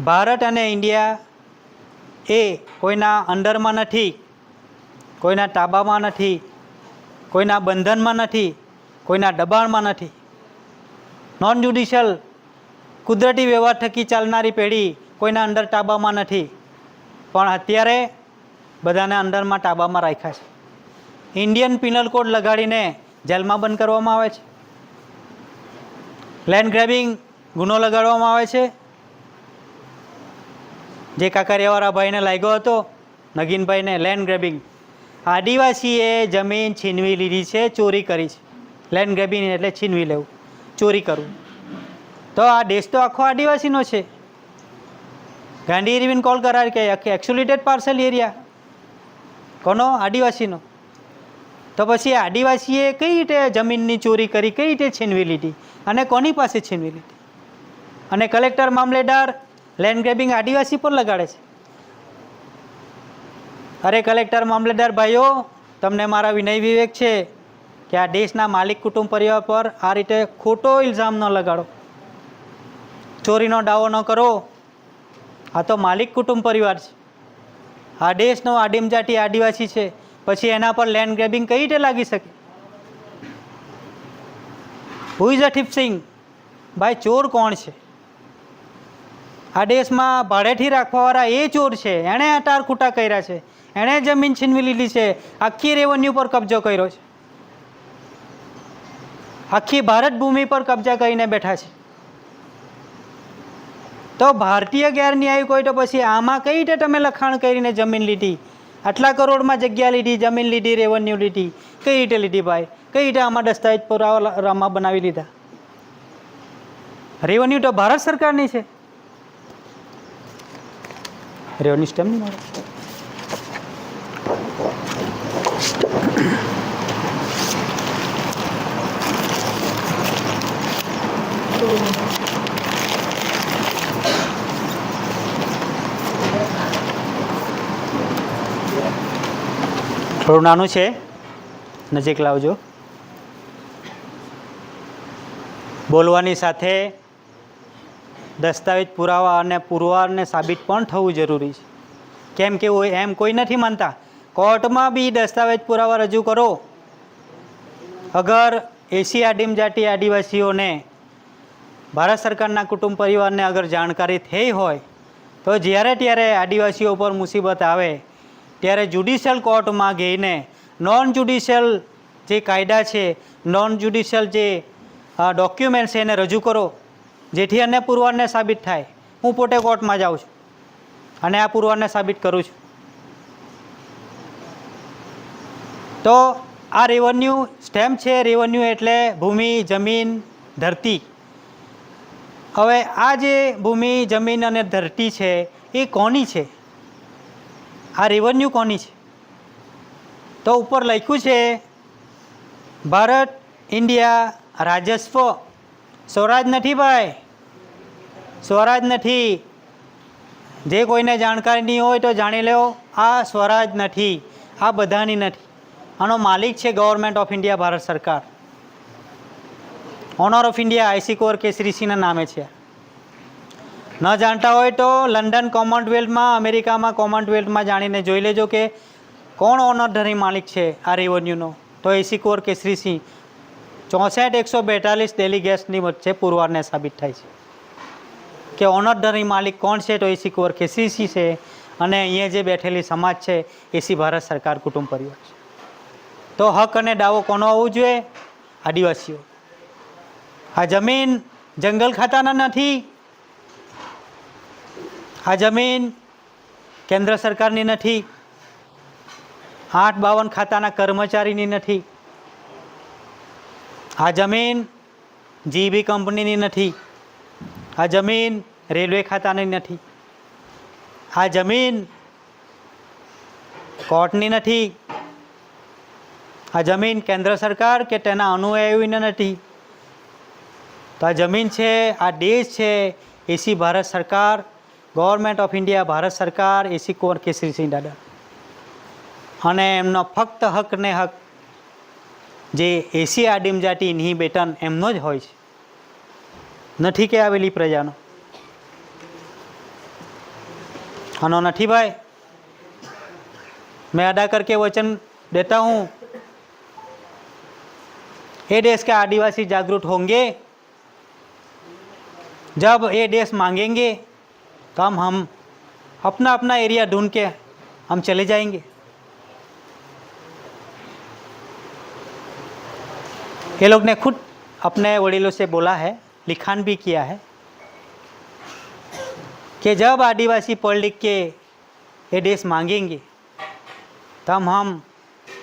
Bharat અને ઇન્ડિયા એ કોઈના અંડરમાં નથી, કોઈના તાબામાં નથી, કોઈના બંધનમાં નથી, કોઈના દબાણમાં નથી. નોન જ્યુડિશિયલ, કુદરતી વ્યવહાર થકી ચાલનારી પેઢી કોઈના અંડર તાબામાં નથી, પણ અત્યારે બધાને અંડરમાં તાબામાં રાખ્યા છે. ઇન્ડિયન પિનલ કોડ લગાડીને જેલમાં બંધ કરવામાં આવે છે. લેન્ડ ગ્રેબિંગ ગુનો લગાડવામાં આવે છે. જે કાંકરિયાવાળા ભાઈને લાગ્યો હતો, નગીનભાઈને, લેન્ડ ગ્રેબિંગ. આદિવાસીએ જમીન છીનવી લીધી છે, ચોરી કરી છે. લેન્ડ ગ્રેબિંગ એટલે છીનવી લેવું, ચોરી કરવું. તો આ દેશ તો આખો આદિવાસીનો છે. ગાંધી ઇરવિન કોલ કરાર કે એક્સ્યુલેટેડ પાર્સલ એરિયા કોનો? આદિવાસીનો. તો પછી આદિવાસીએ કઈ રીતે જમીનની ચોરી કરી, કઈ રીતે છીનવી લીધી અને કોની પાસે છીનવી લીધી? અને કલેક્ટર, મામલેદાર લેન્ડ ગ્રેબિંગ આદિવાસી પર લગાડે છે. અરે કલેક્ટર, મામલેદાર ભાઈઓ, તમને મારા વિનય વિવેક છે કે આ દેશના માલિક કુટુંબ પરિવાર પર આ રીતે ખોટો ઇલ્ઝામ ન લગાડો, ચોરીનો દાવો ન કરો. આ તો માલિક કુટુંબ પરિવાર છે, આ દેશનો આદિમ જાતિ આદિવાસી છે, પછી એના પર લેન્ડ ગ્રેબિંગ કઈ રીતે લાગી શકે? હુ ઇઝ અ થીફસિંગ? ભાઈ ચોર કોણ છે? આ દેશમાં ભાડેથી રાખવાવાળા એ ચોર છે. એણે અટાર ખૂટા કર્યા છે, એણે જમીન છીનવી લીધી છે, આખી રેવન્યુ પર કબજો કર્યો છે, આખી ભારત ભૂમિ પર કબજા કરીને બેઠા છે. તો ભારતીય ગેરન્યાયિક હોય તો પછી આમાં કઈ રીતે તમે લખાણ કરીને જમીન લીધી, આટલા કરોડમાં જગ્યા લીધી, જમીન લીધી, રેવન્યુ લીધી, કઈ રીતે લીધી ભાઈ? કઈ રીતે આમાં દસ્તાવેજ પુરાવામાં બનાવી લીધા? રેવન્યુ તો ભારત સરકારની છે, રેવન્યુ સ્ટેમ્પ નહીં મળે. થોડું નાનું છે, નજીક લાવજો. બોલવાની સાથે દસ્તાવેજ પુરાવા અને પુરવારને સાબિત પણ થવું જરૂરી છે. કેમ કે એમ કોઈ નથી માનતા कोर्ट में भी दस्तावेज पुरावा रजू करो। अगर एसी आदिम जाति आदिवासीओं ने भारत सरकारना कुटुंब परिवार ने अगर जानकारी थई होय तो ज्यारे त्यारे आदिवासीओ पर मुसीबत आवे त्यारे जुडिशियल कोर्ट में गईने नॉन जुडिशियल जे कायदा है, नॉन जुडिशियल जे डॉक्यूमेंट्स है रजू करो, जेथी अन्य पुरવાર ने साबित थाय। हूँ पोते कोर्ट में जाऊँ छूँ अने आ पुरવાર ने साबित करूँ छूँ। तो आ रेवन्यू स्टेम्प है। रेवन्यू एटले भूमि, जमीन, धरती। हवे आ जे भूमि, जमीन अने धरती है ये कोनी है? आ रेवन्यू कोनी है? तो ऊपर लख्यू है भारत इंडिया राजस्व। स्वराज नहीं भाई, स्वराज नहीं। जे कोईने जानकारी नहीं हो तो जाणी लो, आ स्वराज नहीं, आ बधानी नहीं। आनो मालिक है गवर्नमेंट ऑफ इंडिया, भारत सरकार। ऑनर ऑफ इंडिया आईसी कोर केसरी सिंह नामे है। न जानता हो तो लंडन कॉमनवेल्थ में, अमेरिका में कॉमनवेल्थ में जाणीने जोई लेजो कि कोण ओनरधरी मालिक है आ रेवन्यूनो। तो आईसी कोर केसरी सिंह 64,142 डेलीगेट्सनी वच्चे पुरવાર ने साबित थाय छे कि ओनरधरी मालिक कोण है। तो आईसी कोर केसरी सिंह है अने अहींया जे बैठेली समाज है एसी भारत सरकार कुटुंब परिवार है। तो हक अने दावो कोनो होवो जोईए? आदिवासीओ। आ जमीन जंगल खाताना नथी, आ जमीन केंद्र सरकारनी नथी, 852 खाताना कर्मचारीनी नथी, आ जमीन जीबी कंपनीनी नथी, आ जमीन रेलवे खातानी नथी, आ जमीन कोर्टनी नथी, आ जमीन केंद्र सरकार के तेना अनुयायीओनी नथी। तो आ जमीन है, आ देश है एसी भारत सरकार, गवर्नमेंट ऑफ इंडिया भारत सरकार, एसी कोर केसरी सिंह दादा। अने एमनो फक्त हक ने हक जे एसी आदिम जाति इनहिबिटन एमनो ज होय छे, नथी के आवेली प्रजानो। आनो नथी भाई। मैं अदा करके वचन देता हूँ, ये देश के आदिवासी जागरूक होंगे जब ये देश मांगेंगे तो हम अपना अपना एरिया ढूंढ के हम चले जाएंगे। ये लोग ने खुद अपने वडीलों से बोला है, लिखान भी किया है कि जब आदिवासी पढ़ लिख के ये देश मांगेंगे तब हम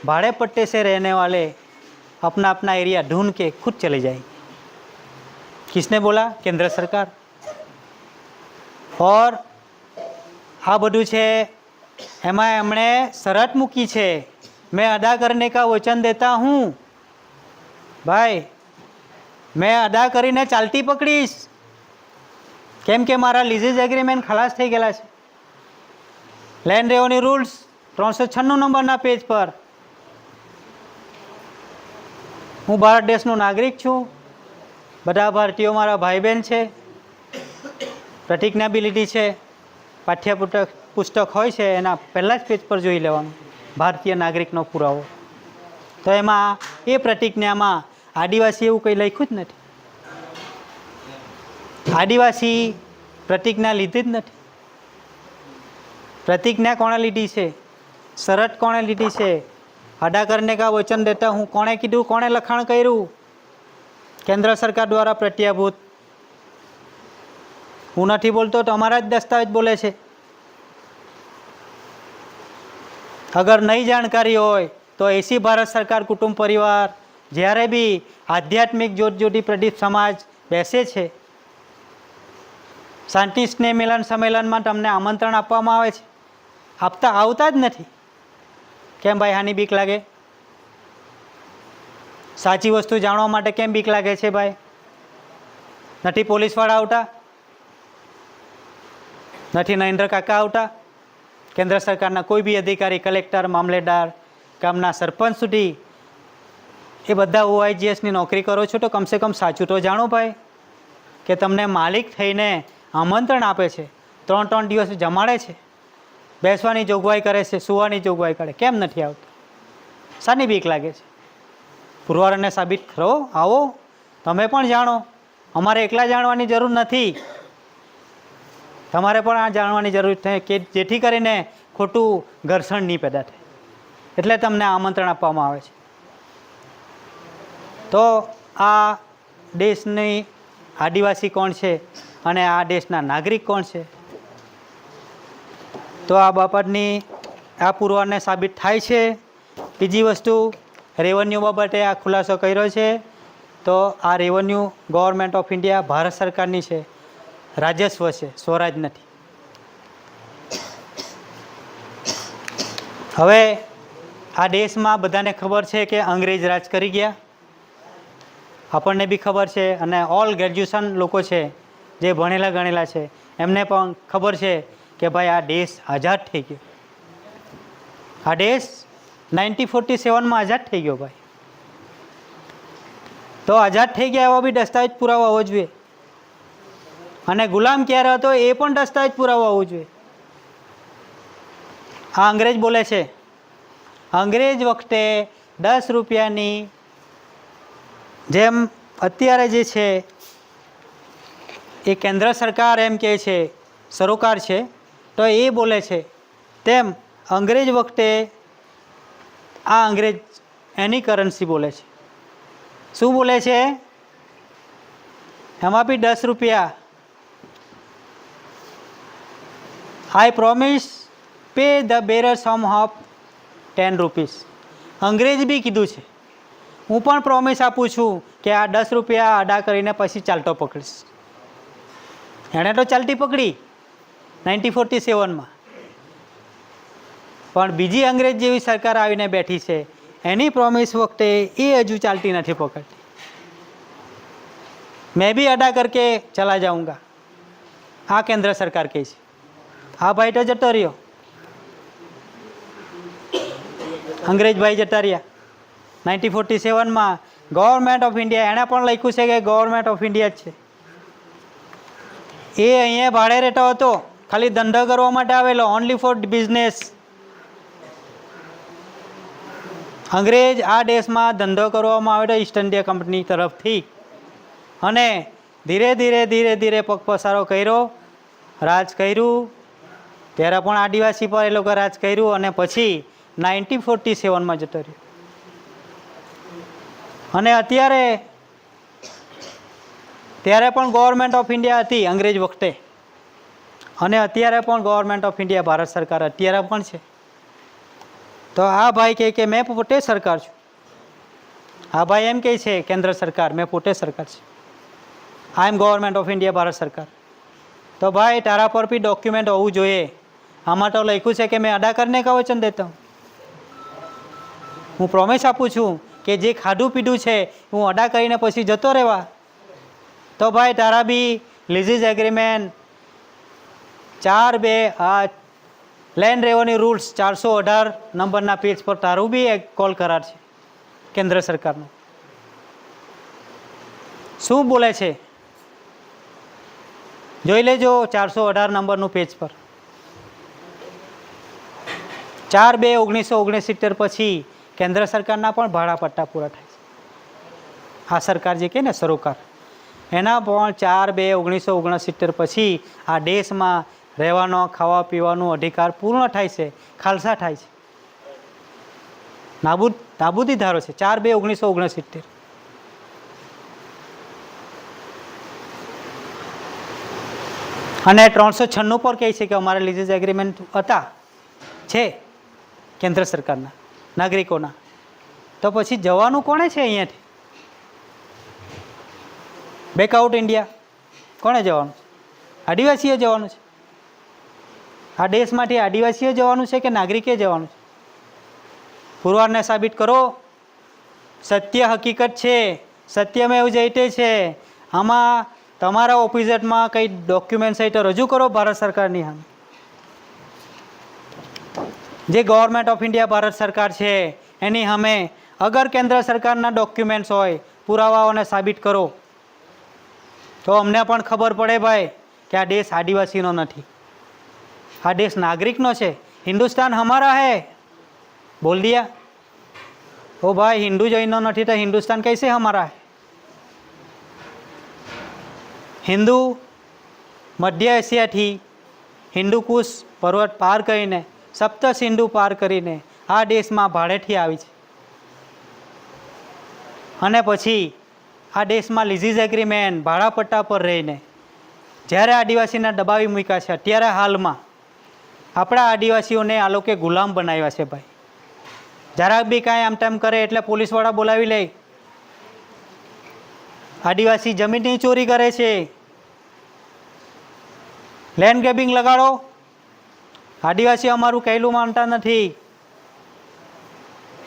भाड़े पट्टे से रहने वाले अपना अपना एरिया ढूंढ के खुद चले जाएंगे। किसने बोला? केंद्र सरकार। और आ बधु है एम एमणे शरत मूकी है, मैं अदा करने का वचन देता हूँ। भाई मैं अदा करीने चालती पकड़ीश, केम के मारा लीजेज एग्रीमेंट खलास थई गेला छे। लैंड रेवन्यू रूल्स 396 नंबरना पेज पर हूँ भारत देशनो नागरिक छूँ। बधा भारतीयों मारा भाई बहन है। प्रतिज्ञाबिलिटी है, पाठ्य पुस्तक होय छे एना पहला ज पेज पर जोई लेवानुं भारतीय नागरिकनो पुरावो। तो एमां ए प्रतिज्ञामां आदिवासी एवुं कंई लख्युं ज नथी। आदिवासी प्रतिज्ञा लीधी ज नथी। प्रतिज्ञा कोणे लीधी छे? शरत कोणे लीधी छे? अदा करने का वचन देता हूँ कोणे कीधुं? कोणे लखाण कर्युं? केंद्र सरकार द्वारा प्रत्याभूत। हूँ नहीं बोलतो तो अमारा ज दस्तावेज बोले छे। अगर नहीं जानकारी होय तो एसी भारत सरकार कुटुंब परिवार ज्यारे भी आध्यात्मिक ज्योति प्रदीप समाज बेसे छे, शांति स्नेह मिलन सम्मेलन में तमने आमंत्रण आपवामां आवे छे, आवता ज नथी। केम भाई? हानी बीक लागे? साची वस्तु जाणवा माटे केम बीक लागे छे भाई? नथी पोलीसवाळा आवता? नथी नरेंद्र काका आवता? केंद्र सरकारना कोई भी अधिकारी, कलेक्टर, मामलेदार, गामना सरपंच सुधी ए बधा OIGS ની नौकरी करो छो तो कम से कम साचुं तो जाणो भाई कि तमने मालिक थईने आमंत्रण आपे छे, 3-3 दिवस जमाड़े छे, બેસવાની જોગવાઈ કરે છે, સુવાની જોગવાઈ કરે, કેમ નથી આવતું? શાની બીક લાગે છે? પુરવારને સાબિત કરો, આવો, તમે પણ જાણો. અમારે એકલા જાણવાની જરૂર નથી, તમારે પણ આ જાણવાની જરૂર છે કે જેથી કરીને ખોટું ઘર્ષણ નહીં પેદા થાય. એટલે તમને આમંત્રણ આપવામાં આવે છે. તો આ દેશની આદિવાસી કોણ છે અને આ દેશના નાગરિક કોણ છે? તો આ બાબતની આ પુરવારને સાબિત થાય છે. બીજી વસ્તુ, રેવન્યુ બાબતે આ ખુલાસો કર્યો છે. તો આ revenue government of India Bharat સરકારની છે, રાજસ્વ છે, સ્વરાજ નથી. હવે આ દેશમાં બધાને ખબર છે કે અંગ્રેજ રાજ કરી ગયા, આપણને બી ખબર છે, અને ઓલ ગ્રેજ્યુએશન લોકો છે જે ભણેલા ગણેલા છે એમને પણ ખબર છે કે ભાઈ આ દેશ આઝાદ થઈ ગયો. આ દેશ 1947માં આઝાદ થઈ ગયો ભાઈ. તો આઝાદ થઈ ગયા એવા બી દસ્તાવેજ પુરાવા હોવો જોઈએ, અને ગુલામ ક્યારે હતો એ પણ દસ્તાવેજ પુરાવા હોવું જોઈએ. આ અંગ્રેજ બોલે છે, અંગ્રેજ વખતે 10 રૂપિયાની જેમ અત્યારે જે છે એ કેન્દ્ર સરકાર એમ કહે છે સરોકાર છે, તો એ બોલે છે તેમ અંગ્રેજ વખતે આ અંગ્રેજ એની કરન્સી બોલે છે. શું બોલે છે? એમાં બી 10 રૂપિયા. I promise pay the bearer sum of 10 rupees. અંગ્રેજ બી કીધું છે, હું પણ પ્રોમિસ આપું છું કે આ 10 રૂપિયા અદા કરીને પછી ચાલતો પકડીશ. એણે તો ચાલતી પકડી 1947માં, પણ બીજી અંગ્રેજ જેવી સરકાર આવીને બેઠી છે, એની પ્રોમિસ વખતે એ હજુ ચાલતી નથી પકડતી. મેં બી અદા કરકે ચલા જાઉંગા, આ કેન્દ્ર સરકાર કહે છે. આ ભાઈ તો જતો રહ્યો, અંગ્રેજ ભાઈ જતા રહ્યા 1947માં. ગવર્મેન્ટ ઓફ ઇન્ડિયા, એણે પણ લખ્યું છે કે ગવર્મેન્ટ ઓફ ઇન્ડિયા જ છે. એ અહીંયા ભાડે રહેતો હતો, ખાલી ધંધો કરવા માટે આવેલો, ઓનલી ફોર બિઝનેસ. અંગ્રેજ આ દેશમાં ધંધો કરવામાં આવ્યો ઈસ્ટ ઇન્ડિયા કંપની તરફથી, અને ધીરે ધીરે ધીરે ધીરે પગપસારો કર્યો, રાજ કર્યું. ત્યારે પણ આદિવાસી પર એ લોકો રાજ કર્યું, અને પછી 1947માં જતો રહ્યો. અને અત્યારે ત્યારે પણ ગવર્મેન્ટ ઓફ ઇન્ડિયા હતી અંગ્રેજ વખતે, અને અત્યારે પણ ગવર્મેન્ટ ઓફ ઇન્ડિયા ભારત સરકાર અત્યારે પણ છે. તો આ ભાઈ કહે કે મેં પોતે સરકાર છું. આ ભાઈ એમ કહે છે કેન્દ્ર સરકાર, મેં પોતે સરકાર છે, આઈ એમ ગવર્મેન્ટ ઓફ ઇન્ડિયા ભારત સરકાર. તો ભાઈ તારા પર બી ડોક્યુમેન્ટ હોવું જોઈએ. આમાં તો લખ્યું છે કે મેં અદા કરીને કા વચન દેતા હું, હું પ્રોમિસ આપું છું કે જે ખાધું પીધું છે હું અદા કરીને પછી જતો રહેવા. તો ભાઈ તારા બી લીઝીસ એગ્રીમેન્ટ 4(2) આ લેન્ડ રેવન્યુ રૂલ્સ 418 નંબરના પેજ પર તારું બી એક કોલ કરાર છે કેન્દ્ર સરકારનો. શું બોલે છે જોઈ લેજો 418 નંબરનું પેજ પર. 4/2/1969 પછી કેન્દ્ર સરકારના પણ ભાડા પટ્ટા પૂરા થાય છે. આ સરકાર જે કહે ને સરોકાર, એના પણ 4/2/1969 પછી આ દેશમાં રહેવાનો, ખાવા પીવાનો અધિકાર પૂર્ણ થાય છે, ખાલસા થાય છે. નાબૂદી ધારો છે 4/2/1969. અને 396 પર કહે છે કે અમારા લીઝીસ એગ્રીમેન્ટ હતા, છે કેન્દ્ર સરકારના નાગરિકોના. તો પછી જવાનું કોણે છે અહીંયાથી? બેકઆઉટ ઇન્ડિયા કોણે જવાનું છે? આદિવાસીએ જવાનું છે. આ દેશમાંથી આદિવાસીએ જવાનું છે કે નાગરિકે જવાનું છે? પુરવારને સાબિત કરો. સત્ય હકીકત છે, સત્યમેવ જયતે છે. આમાં તમારા ઓફિસમાં કંઈ ડોક્યુમેન્ટ સહિત રજૂ કરો ભારત સરકારની સામે. જે ગવર્મેન્ટ ઓફ ઇન્ડિયા ભારત સરકાર છે એની સામે અગર કેન્દ્ર સરકારના ડોક્યુમેન્ટ્સ હોય, પુરાવાઓને સાબિત કરો, તો અમને પણ ખબર પડે ભાઈ કે આ દેશ આદિવાસીનો નથી, આ દેશ નાગરિકનો છે. हिंदुस्तान हमारा है बोल दिया। ओ भाई हिंदू जैनो नहीं तो हिंदुस्तान कैसे हमारा है? हिंदू मध्य एशिया थी हिंदुकुश पर्वत पार करीने सप्त सिंधु पार करीने आ देश में भाड़ेथी आवी छे अने पछी आ देश में लीजीज एग्रीमेंट भाड़ा पट्टा पर रहीने ज्यारे आदिवासीने दबावी मूक्या छे। अत्यारे हालमां आपणा आदिवासीओने आ लोके गुलाम बनाव्या छे भाई। જરાક બી કાંઈ આમ તેમ કરે એટલે પોલીસવાળા બોલાવી લે। આદિવાસી જમીનની ચોરી કરે છે, લેન્ડ ગ્રેબિંગ લગાડો। આદિવાસી અમારું કહેલું માનતા નથી,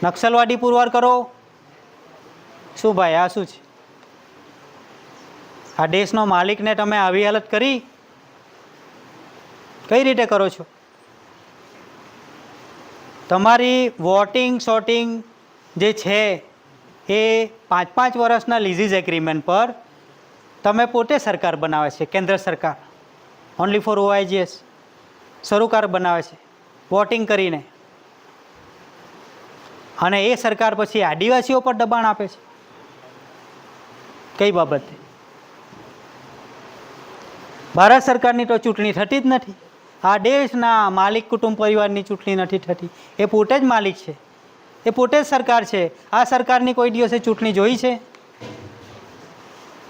નક્સલવાદી પુરવાર કરો। શું ભાઈ આ શું છે? આ દેશનો માલિકને તમે આવી હાલત કરી, કઈ રીતે કરો છો? તમારી વોટિંગ શોટિંગ જે છે એ 5-5 વર્ષના લીઝીઝ એગ્રીમેન્ટ પર તમે પોતે સરકાર બનાવે છે, કેન્દ્ર સરકાર ઓનલી ફોર OIGS સરકાર બનાવે છે વોટિંગ કરીને, અને એ સરકાર પછી આદિવાસીઓ પર દબાણ આપે છે। કઈ બાબતે? ભારત સરકારની તો ચૂંટણી થતી જ નથી। આ દેશના માલિક કુટુંબ પરિવારની ચૂંટણી નથી થતી। એ પોતે જ માલિક છે, એ પોતે જ સરકાર છે। આ સરકારની કોઈ દિવસે ચૂંટણી જોઈ છે?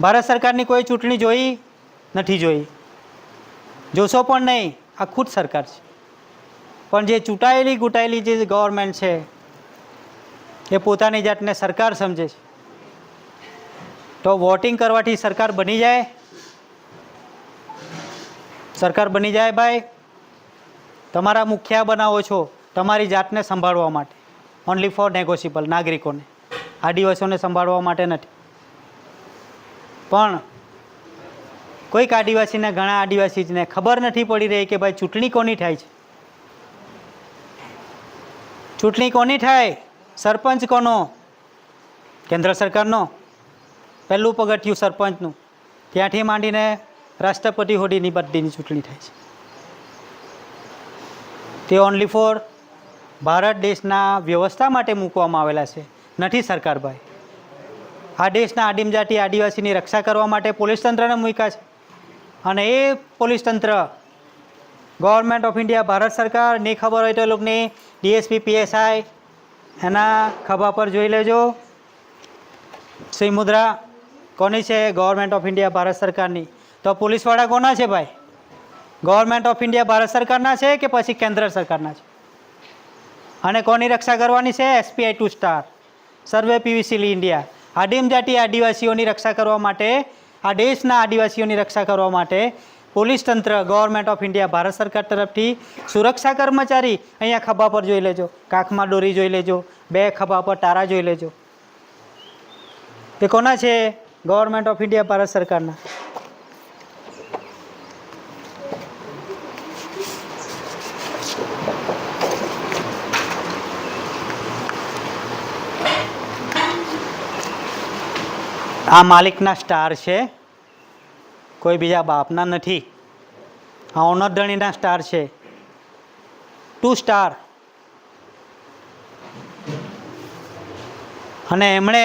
ભારત સરકારની કોઈ ચૂંટણી જોઈ નથી, જોઈ, જોશો પણ નહીં। આ ખુદ સરકાર છે, પણ જે ચૂંટાયેલી ગુટાયેલી જે ગવર્મેન્ટ છે એ પોતાની જાતને સરકાર સમજે છે। તો વોટિંગ કરવાથી સરકાર બની જાય? સરકાર બની જાય ભાઈ? તમારા મુખિયા બનાવો છો તમારી જાતને સંભાળવા માટે, ઓનલી ફોર નેગોશિયેબલ, નાગરિકોને, આદિવાસીઓને સંભાળવા માટે નથી। પણ કોઈક આદિવાસીને, ઘણા આદિવાસીને ખબર નથી પડી રહી કે ભાઈ ચૂંટણી કોની થાય છે, ચૂંટણી કોની થાય? સરપંચ કોનો? કેન્દ્ર સરકારનો। પહેલું પગથિયું સરપંચનું, ત્યાંથી માંડીને રાષ્ટ્રપતિ સુધીની બધીની ચૂંટણી થાય છે। તે ઓનલી ફોર ભારત દેશના વ્યવસ્થા માટે મૂકવામાં આવેલા છે, નથી સરકાર ભાઈ। આ દેશના આદિમ જાતિ આદિવાસીની રક્ષા કરવા માટે પોલીસ તંત્રને મૂક્યા છે, અને એ પોલીસ તંત્ર ગવર્મેન્ટ ઓફ ઇન્ડિયા, ભારત સરકાર, નહીં ખબર હોય તો એ લોકોની DSP PSI એના ખભા પર જોઈ લેજો, સહી મુદ્રા કોની છે? ગવર્મેન્ટ ઓફ ઇન્ડિયા, ભારત સરકારની। તો પોલીસવાળા કોના છે ભાઈ? ગવર્મેન્ટ ઓફ ઇન્ડિયા, ભારત સરકારના છે કે પછી કેન્દ્ર સરકારના છે? અને કોની રક્ષા કરવાની છે? SPI 2 સ્ટાર, સર્વે PVC ઇન્ડિયા। આદિમ જાતિ આદિવાસીઓની રક્ષા કરવા માટે, આ દેશના આદિવાસીઓની રક્ષા કરવા માટે પોલીસ તંત્ર, ગવર્મેન્ટ ઓફ ઇન્ડિયા, ભારત સરકાર તરફથી સુરક્ષા કર્મચારી, અહીંયા ખભા પર જોઈ લેજો, કાખમાં દોરી જોઈ લેજો, 2 ખભા પર તારા જોઈ લેજો, તે કોના છે? ગવર્મેન્ટ ઓફ ઇન્ડિયા, ભારત સરકારના। આ માલિકના સ્ટાર છે, કોઈ બીજા બાપના નથી। આ ઓનરધણીના સ્ટાર છે, 2 સ્ટાર। અને એમણે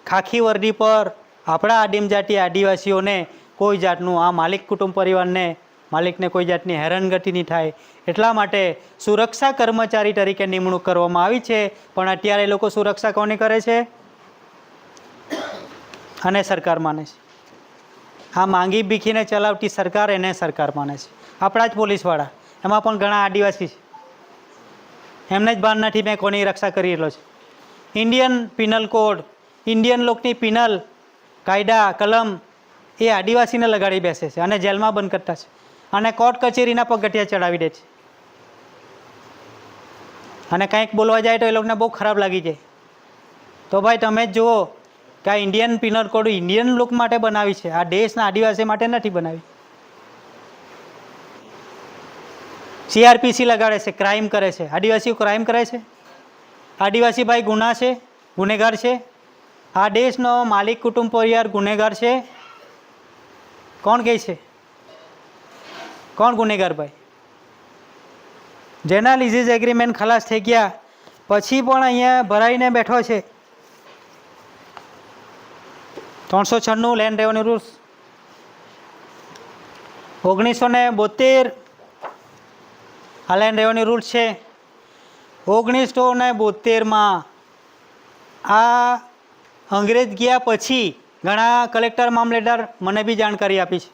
ખાખી વર્દી પર આપણા આદિમ જાતિ આદિવાસીઓને કોઈ જાતનું, આ માલિક કુટુંબ પરિવારને, માલિકને કોઈ જાતની હેરાનગતિ નહીં થાય એટલા માટે સુરક્ષા કર્મચારી તરીકે નિમણૂક કરવામાં આવી છે। પણ અત્યારે એ લોકો સુરક્ષા કોની કરે છે? અને સરકાર માને છે। આ માંગી ભીખીને ચલાવતી સરકાર, એને સરકાર માને છે। આપણા જ પોલીસવાળા, એમાં પણ ઘણા આદિવાસી છે, એમને જ ભાન નથી મેં કોની રક્ષા કરી રહેલો છે। ઇન્ડિયન પિનલ કોડ, ઇન્ડિયન લોકની પિનલ કાયદા કલમ એ આદિવાસીને લગાડી બેસે છે અને જેલમાં બંધ કરતા છે, અને કોર્ટ કચેરીના પગથિયા ચડાવી દે છે। અને કંઈક બોલવા જાય તો એ લોકોને બહુ ખરાબ લાગી જાય। તો ભાઈ તમે જ જુઓ કે આ ઇન્ડિયન પિનલ કોડ ઇન્ડિયન લોક માટે બનાવી છે, આ દેશના આદિવાસી માટે નથી બનાવી। CRPC લગાડે છે, ક્રાઇમ કરે છે, આદિવાસીઓ ક્રાઇમ કરે છે? આદિવાસી ભાઈ ગુના છે, ગુનેગાર છે? આ દેશનો માલિક કુટુંબ પરિવાર ગુનેગાર છે? કોણ કહે છે? કોણ ગુનેગાર ભાઈ? જેના લીઝીસ એગ્રીમેન્ટ ખલાસ થઈ ગયા પછી પણ અહીંયા ભરાઈને બેઠો છે. 396 લેન્ડ રેવન્યુ રૂલ્સ 1972 આ લેન્ડ રેવન્યુ રૂલ્સ છે. 1972માં આ અંગ્રેજ ગયા પછી ઘણા કલેક્ટર મામલેદાર મને બી જાણકારી આપી છે,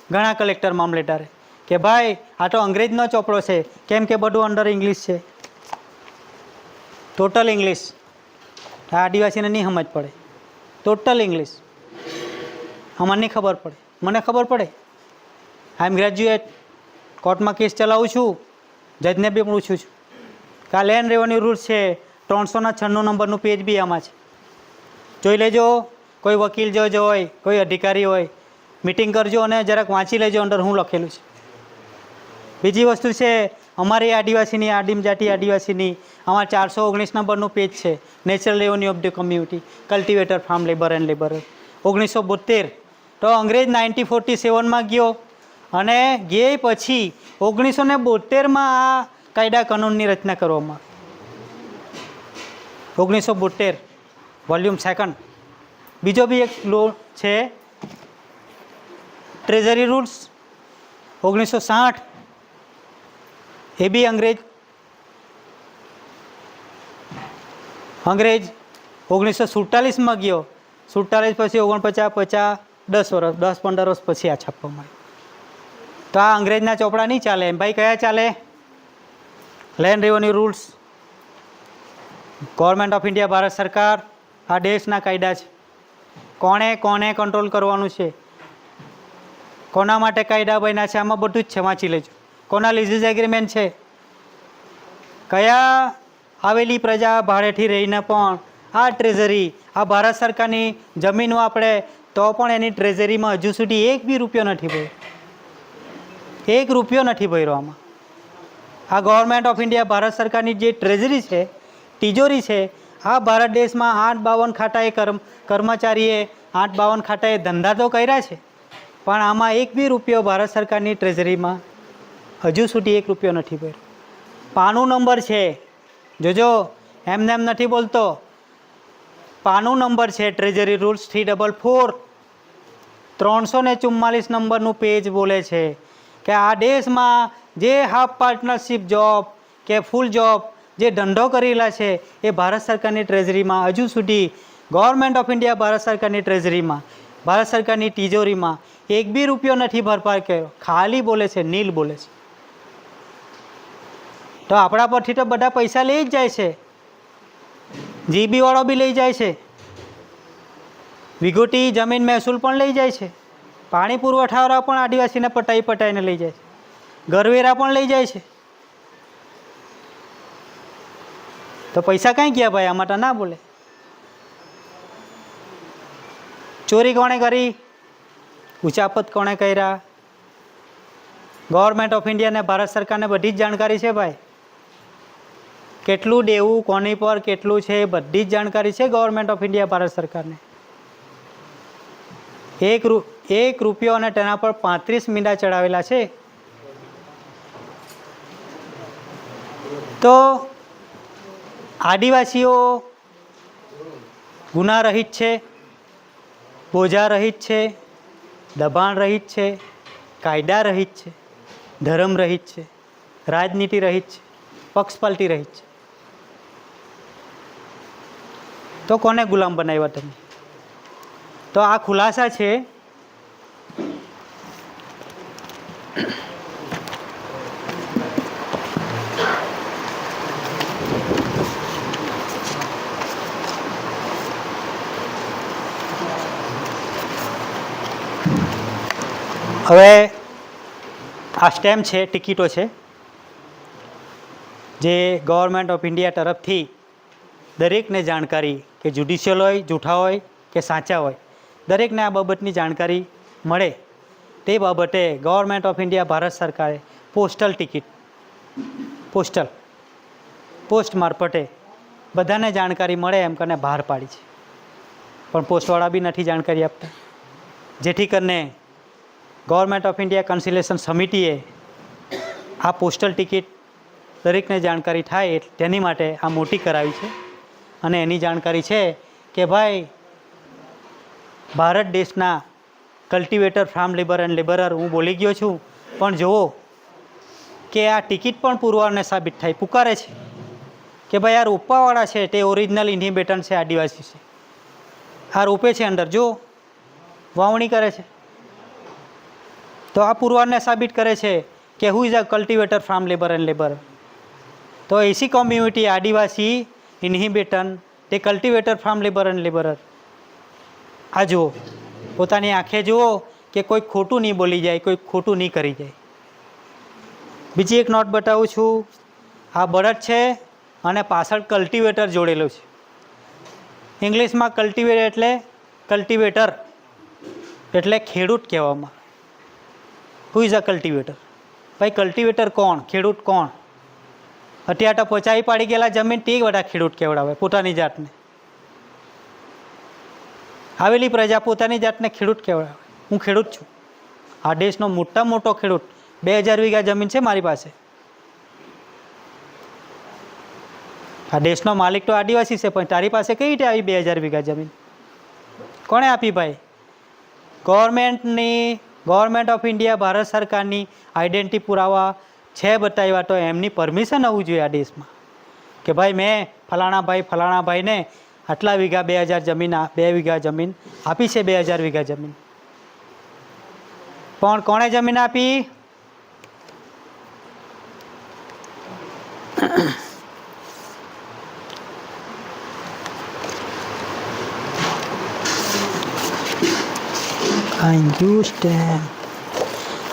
ઘણા કલેક્ટર મામલેદારે કે ભાઈ આ તો અંગ્રેજનો ચોપડો છે, કેમ કે બધું અંડર ઇંગ્લિશ છે, ટોટલ ઇંગ્લિશ. આ આદિવાસીને નહીં સમજ પડે, ટોટલ ઇંગ્લિશ. અમને નહીં ખબર પડે, મને ખબર પડે. આઈ એમ ગ્રેજ્યુએટ, કોર્ટમાં કેસ ચલાવું છું, જજને બી પૂછું છું કે આ લેન્ડ રેવન્યુ રૂલ્સ છે. 396 નંબરનું પેજ બી આમાં છે, જોઈ લેજો. કોઈ વકીલ જો હોય, કોઈ અધિકારી હોય, મિટિંગ કરજો અને જરાક વાંચી લેજો અંદર શું લખેલું છે. બીજી વસ્તુ છે અમારી આદિવાસીની, આદિમ જાતિ આદિવાસીની, આમાં 419 નંબરનું પેજ છે, natural revenue of the community, cultivator, farm labour and labourer. 1972 તો અંગ્રેજ 1947માં ગયો અને ગયા પછી 1972માં આ કાયદા કાનૂનની રચના કરવામાં. 1972 વોલ્યુમ 2. બીજો બી એક લો છે ટ્રેઝરી રૂલ્સ 1960, એ બી અંગ્રેજ 1947માં ગયો. 47 પછી 49, 50, 10 વર્ષ, 10-15 વર્ષ પછી આ છાપવામાં આવ્યું. તો આ અંગ્રેજના ચોપડા નહીં ચાલે એમ ભાઈ. કયા ચાલે? Land revenue rules, government of India, Bharat સરકાર. આ દેશના કાયદા છે. કોણે કંટ્રોલ કરવાનું છે, કોના માટે કાયદા બન્યા છે, આમાં બધું જ છે, વાંચી લેજો. કોના લીઝીસ એગ્રીમેન્ટ છે, કયા આવેલી પ્રજા ભાડેથી રહીને પણ આ ટ્રેઝરી, આ ભારત સરકારની જમીન વાપરે તો પણ એની ટ્રેઝરીમાં હજુ સુધી એક બી રૂપિયો નથી ભર્યો, એક રૂપિયો નથી ભર્યો આમાં. આ ગવર્મેન્ટ ઓફ ઇન્ડિયા, ભારત સરકારની જે ટ્રેઝરી છે, તિજોરી છે, આ ભારત દેશમાં 852 ખાતાએ કર્મચારીએ 852 ખાતાએ ધંધા તો કર્યા છે, પણ આમાં એક બી રૂપિયો ભારત સરકારની ટ્રેઝરીમાં હજુ સુધી એક રૂપિયો નથી ભર્યો. પાનું નંબર છે, જોજો, એમને એમ નથી બોલતો. પાનું નંબર છે ટ્રેઝરી રૂલ્સ 344. 344 નંબરનું પેજ બોલે છે કે આ દેશમાં જે હાફ પાર્ટનરશિપ જોબ કે ફૂલ જોબ જે ધંધો કરેલા છે એ ભારત સરકારની ટ્રેઝરીમાં હજુ સુધી ગવર્મેન્ટ ઓફ ઇન્ડિયા, ભારત સરકારની ટ્રેઝરીમાં, ભારત સરકારની તિજોરીમાં એક બી રૂપિયો નથી ભરપાઈ કર્યો. ખાલી બોલે છે, નીલ બોલે છે. તો આપણા પરથી તો બધા પૈસા લઈ જ જાય છે, જીબી વાળો બી લઈ જાય છે, વિગોટી જમીન મહેસૂલ પણ લઈ જાય છે, પાણી પુરવઠાવાળા પણ આદિવાસીને પટાઈને લઈ જાય છે, ઘરવેરા પણ લઈ જાય છે. તો પૈસા ક્યાં ગયા ભાઈ? આમાં તો ના બોલે. ચોરી કોણે કરી, ઉચાપત કોણે કર્યા, ગવર્મેન્ટ ઓફ ઇન્ડિયા ને ભારત સરકારને બધી જ જાણકારી છે ભાઈ. કેટલું દેવું કોની પર કેટલું છે એ બધી જ જાણકારી છે ગવર્મેન્ટ ઓફ ઇન્ડિયા, ભારત સરકારને. એક રૂપિયો અને તેના પર 35 મીંડા ચડાવેલા છે. તો આદિવાસીઓ ગુના રહિત છે, બોજા રહિત છે, દબાણ રહિત છે, કાયદા રહિત છે, ધર્મ રહિત છે, રાજનીતિ રહિત છે, પક્ષપાલટી રહિત છે. તો કોને ગુલામ બનાવ્યા તમે? તો આ ખુલાસા છે. હવે આ સ્ટેમ્પ છે, ટિકિટો છે, જે ગવર્મેન્ટ ઓફ ઇન્ડિયા તરફથી દરેકને જાણકારી, કે જ્યુડિશિયલ હોય, જૂઠા હોય કે સાચા હોય, દરેકને આ બાબતની જાણકારી મળે તે બાબતે ગવર્મેન્ટ ઓફ ઇન્ડિયા, ભારત સરકારે પોસ્ટલ ટિકિટ, પોસ્ટ મારફતે બધાને જાણકારી મળે એમ કરીને બહાર પાડી છે. પણ પોસ્ટવાળા બી નથી જાણકારી આપતા, જેથી કરીને ગવર્મેન્ટ ઓફ ઇન્ડિયા કન્સિલેશન સમિતિએ આ પોસ્ટલ ટિકિટ દરેકને જાણકારી થાય તેની માટે આ મોટી કરાવી છે. અને એની જાણકારી છે કે ભાઈ ભારત દેશના કલ્ટિવેટર, ફાર્મ લેબર એન્ડ લેબરર હું બોલી ગયો છું, પણ જુઓ કે આ ટિકિટ પણ પુરવાને સાબિત થાય. પુકારે છે કે ભાઈ આ રોપવાવાળા છે તે ઓરિજિનલ ઇન્હિબિટન્ટ છે, આદિવાસી છે, આ રોપે છે, અંદર જો વાવણી કરે છે. તો આ પુરવાને સાબિત કરે છે કે who is a cultivator, farm labour and labour. તો એસી કોમ્યુનિટી આદિવાસી ઇન્હિબિટન્ટ તે cultivator, farm labour and labourer. આ જુઓ, પોતાની આંખે જુઓ કે કોઈ ખોટું નહીં બોલી જાય, કોઈ ખોટું નહીં કરી જાય. બીજી એક નોટ બતાવું છું. આ બળદ છે અને પાછળ કલ્ટિવેટર જોડેલો છે. ઇંગ્લિશમાં કલ્ટિવેટર એટલે ખેડૂત કહેવામાં. હુ ઇઝ અ કલ્ટિવેટર? ભાઈ કલ્ટિવેટર કોણ? ખેડૂત કોણ? અત્યારે તો પચાવી પાડી ગયેલા જમીન તે બધા ખેડૂત કહેવડાવે પોતાની જાતને. આવેલી પ્રજા પોતાની જાતને ખેડૂત કહેવડાવે. હું ખેડૂત છું, આ દેશનો મોટામાં મોટો ખેડૂત. 2000 વીઘા જમીન છે મારી પાસે. આ દેશનો માલિક તો આદિવાસી છે, પણ તારી પાસે કઈ રીતે આવી 2000 વીઘા જમીન? કોણે આપી ભાઈ? ગવર્મેન્ટ ઓફ ઇન્ડિયા, ભારત સરકારની આઈડેન્ટિટી પુરાવા છે બતાવ્યા તો એમની પરમિશન હોવું જોઈએ આ દેશમાં કે ભાઈ મેં ફલાણા ભાઈને આટલા વીઘા 2 વીઘા જમીન આપી છે, 2000 વીઘા જમીન. પણ કોણે જમીન આપી?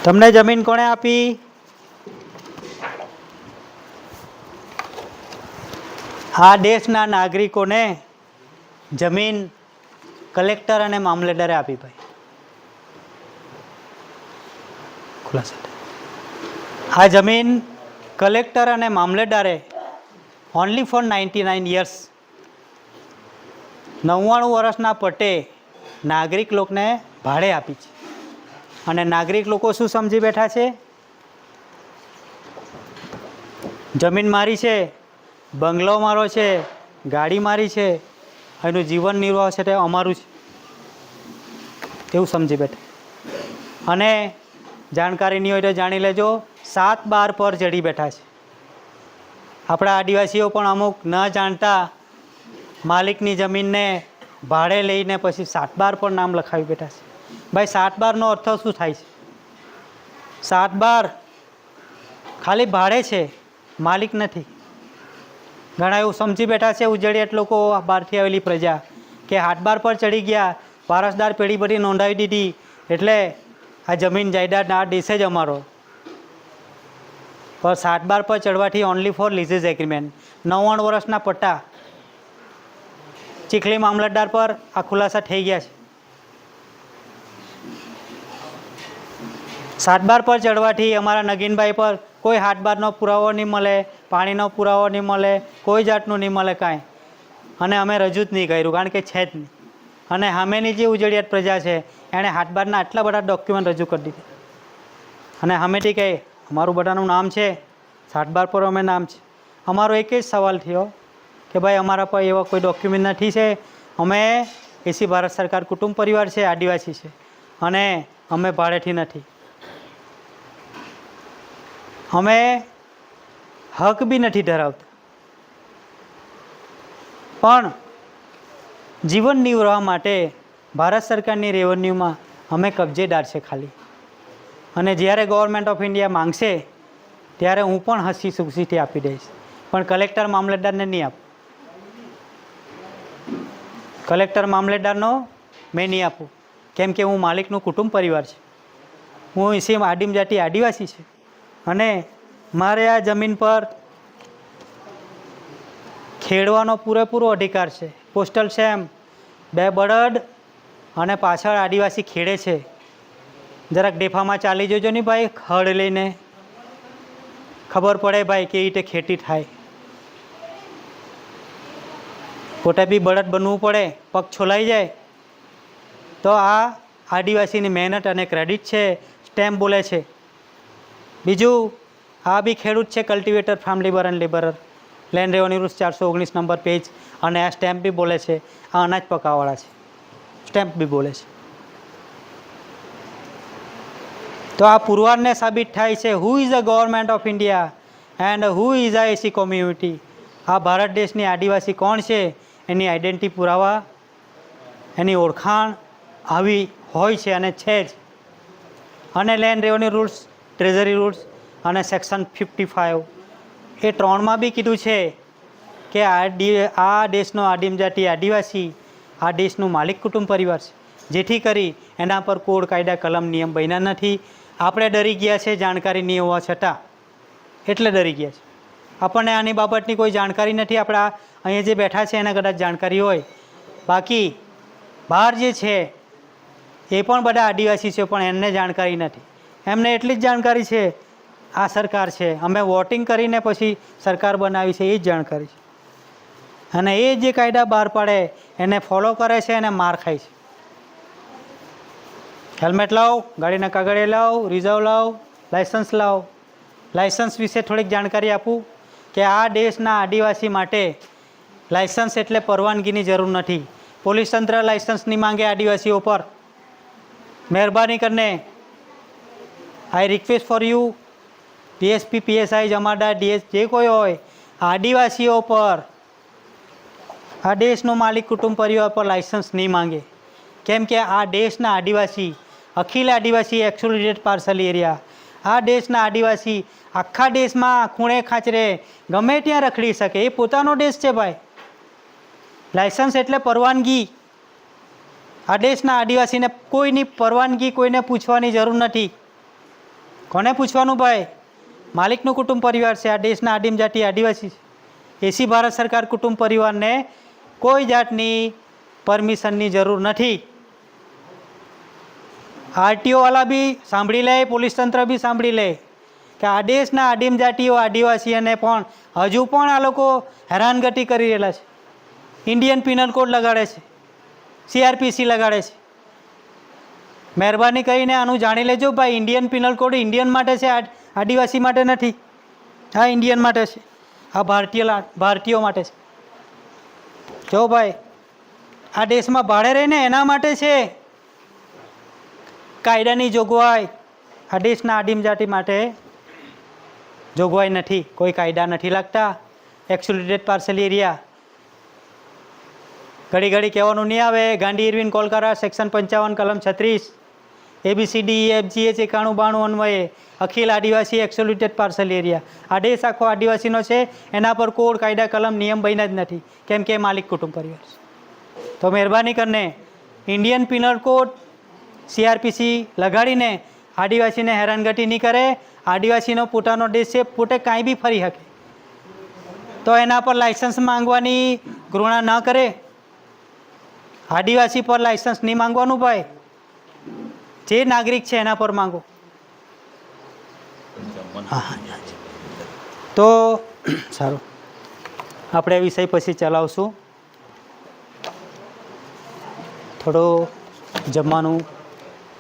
તમને જમીન કોણે આપી? આ દેશના નાગરિકોને જમીન કલેક્ટર અને મામલેદારે આપી ભાઈ. ખુલાસા. આ જમીન કલેક્ટર અને મામલેદારે ઓનલી ફોર 99 યર્સ, 99 વર્ષના પટે નાગરિક લોકોને ભાડે આપી છે. અને નાગરિક લોકો શું સમજી બેઠા છે? જમીન મારી છે, બંગલો મારો છે, ગાડી મારી છે, એનું જીવન નિર્વાહ છે તે અમારું છે, એવું સમજી બેઠા. અને જાણકારી નહીં હોય તો જાણી લેજો, 7/12 પર ચડી બેઠા છે. આપણા આદિવાસીઓ પણ અમુક ન જાણતા માલિકની જમીનને ભાડે લઈને પછી 7/12 પર નામ લખાવી બેઠા છે. ભાઈ 7/12નો અર્થ શું થાય છે? 7/12 ખાલી ભાડે છે, માલિક નથી. ઘણા એવું સમજી બેઠા છે ઉજળિયાત લોકો, બહારથી આવેલી પ્રજા, કે 7/12 પર ચડી ગયા, વારસદાર પેઢી બધી નોંધાવી દીધી એટલે આ જમીન જાયદાદ આ દેશે જ અમારો. પણ 7/12 પર ચડવાથી ઓનલી ફોર લીઝેસ એગ્રીમેન્ટ, 99 વર્ષના પટ્ટા. ચીખલી મામલતદાર પર આ ખુલાસા થઈ ગયા છે. 7/12 પર ચડવાથી અમારા નગીનભાઈ પર કોઈ 7/12નો પુરાવો નહીં મળે, પાણીનો પુરાવો નહીં મળે, કોઈ જાતનું નહીં મળે કાંઈ. અને અમે રજૂ જ નહીં કર્યું, કારણ કે છે જ નહીં. અને સામેની જે ઉજળિયાત પ્રજા છે એણે 7/12ના આટલા બધા ડોક્યુમેન્ટ રજૂ કરી દીધા. અને સામેથી કહે અમારું બધાનું નામ છે, 7/12 પર અમે નામ છે. અમારો એક જ સવાલ થયો કે ભાઈ અમારા પર એવા કોઈ ડોક્યુમેન્ટ નથી છે, અમે એસી ભારત સરકાર કુટુંબ પરિવાર છે, આદિવાસી છે, અને અમે ભાડેથી નથી. અમે હક બી નથી ધરાવતા, પણ જીવન નિર્વાહ માટે ભારત સરકારની રેવન્યુમાં અમે કબજેદાર છે ખાલી. અને જ્યારે ગવર્મેન્ટ ઓફ ઇન્ડિયા માંગશે ત્યારે હું પણ હસી ખુશીથી આપી દઈશ, પણ કલેક્ટર મામલતદારને નહીં આપું. કલેક્ટર મામલતદારનો મેં નહીં આપું, કેમ કે હું માલિકનું કુટુંબ પરિવાર છે, હું એસી આદિમ જાતિ આદિવાસી છે, અને મારે આ જમીન પર ખેડવાનો પૂરેપૂરો અધિકાર છે. પોસ્ટલ સેમ 2 બળદ અને પાછળ આદિવાસી ખેડે છે. જરાક ડેફામાં ચાલી જજો ને ભાઈ, હળ લઈને ખબર પડે ભાઈ કેવી રીતે ખેતી થાય. પોતે બી બળદ બનવું પડે, પગ છોલાઈ જાય તો આ આદિવાસીની મહેનત અને ક્રેડિટ છે, સ્ટેમ્પ બોલે છે. બીજું આ બી ખેડૂત છે, cultivator, farm labour and labourer, land revenue rules 419 number page. અને આ સ્ટેમ્પ બી બોલે છે, આ અનાજ પકાવવાળા છે, સ્ટેમ્પ બી બોલે છે. તો આ પુરવારને સાબિત થાય છે who is the government of India and who is a AC community. આ ભારત દેશની આદિવાસી કોણ છે એની આઈડેન્ટિટી પુરાવા, એની ઓળખાણ આવી હોય છે અને છે જ. અને land revenue rules, treasury rules અને સેક્શન 55 એ 3માં બી કીધું છે કે આ દેશનો આદિમ જાતિ આદિવાસી આ દેશનું માલિક કુટુંબ પરિવાર છે, જેથી કરી એના પર કોડ, કાયદા, કલમ, નિયમ બન્યા નથી. આપણે ડરી ગયા છે જાણકારી નહીં હોવા છતાં, એટલે ડરી ગયા છે. આપણને આની બાબતની કોઈ જાણકારી નથી. આપણા અહીંયા જે બેઠા છે એને કદાચ જાણકારી હોય, બાકી બહાર જે છે એ પણ બધા આદિવાસી છે, પણ એમને જાણકારી નથી. એમને એટલી જ જાણકારી છે આ સરકાર છે, અમે વોટિંગ કરીને પછી સરકાર બનાવી છે, એ જ જાણકારી છે. અને એ જે કાયદા બહાર પાડે એને ફોલો કરે છે અને માર ખાય છે. હેલ્મેટ લાવો, ગાડીના કાગળિયા લાવો, રિઝર્વ લાવો, લાઇસન્સ લાવો. લાઇસન્સ વિશે થોડીક જાણકારી આપું કે આ દેશના આદિવાસી માટે લાઇસન્સ એટલે પરવાનગીની જરૂર નથી. પોલીસ તંત્ર લાઇસન્સ નહીં માંગે આદિવાસીઓ પર. મહેરબાની કરીને I request for you, PSP, PSI, જમાદાર, ડીએસ જે કોઈ હોય, આદિવાસીઓ પર, આ દેશનો માલિક કુટુંબ પરિવાર પર લાઇસન્સ નહીં માંગે. કેમ કે આ દેશના આદિવાસી, અખિલ આદિવાસી એક્સક્લુઝેડ પાર્સલ એરિયા, આ દેશના આદિવાસી આખા દેશમાં ખૂણે ખાંચરે ગમે ત્યાં રખડી શકે, એ પોતાનો દેશ છે ભાઈ. લાઇસન્સ એટલે પરવાનગી. આ દેશના આદિવાસીને કોઈની પરવાનગી કોઈને પૂછવાની જરૂર નથી. કોને પૂછવાનું ભાઈ? માલિકનું કુટુંબ પરિવાર છે, આ દેશના આદિમ જાતિ આદિવાસી છે. એસી ભારત સરકાર કુટુંબ પરિવારને કોઈ જાતની પરમિશનની જરૂર નથી. આરટીઓવાળા બી સાંભળી લે, પોલીસ તંત્ર બી સાંભળી લે કે આ દેશના આદિમ જાતિઓ આદિવાસીઓને પણ હજુ પણ આ લોકો હેરાનગતિ કરી રહેલા છે. ઇન્ડિયન પિનલ કોડ લગાડે છે, CRPC લગાડે છે. મહેરબાની કરીને આનું જાણી લેજો ભાઈ. ઇન્ડિયન પિનલ કોડ ઇન્ડિયન માટે છે, આદિવાસી માટે નથી. આ ઇન્ડિયન માટે છે, આ ભારતીયો માટે છે. જો ભાઈ, આ દેશમાં ભાડે રહીને એના માટે છે. કાયદાની જોગવાઈ આ દેશના આદિમ જાતિ માટે જોગવાઈ નથી. કોઈ કાયદા નથી લાગતા. એક્સક્લુઝેડ પાર્સલ એરિયા ઘડી ઘડી કહેવાનું નહીં આવે. ગાંધી ઇરવિન કોલ કરાર સેક્શન 55 કલમ 36 ABCDEFGH 91-92 અન્વયે અખિલ આદિવાસી એક્સક્લુઝેડ પાર્સલ એરિયા, આ દેશ આખો આદિવાસીનો છે. એના પર કોડ, કાયદા, કલમ, નિયમ બન્યા જ નથી, કેમ કે માલિક કુટુંબ પરિવાર છે. તો મહેરબાની કરીને ઇન્ડિયન પિનલ કોડ, CRPC લગાડીને આદિવાસીને હેરાનગતિ નહીં કરે. આદિવાસીનો પોતાનો દેશ છે, પોતે કાંઈ બી ફરી શકે. તો એના પર લાઇસન્સ માંગવાની ઘૃણા ન કરે. આદિવાસી પર લાઇસન્સ નહીં માંગવાનું ભાઈ. જે નાગરિક છે એના પર માંગો. તો સારું, આપણે વિષય પછી ચલાવશું. થોડું જમવાનું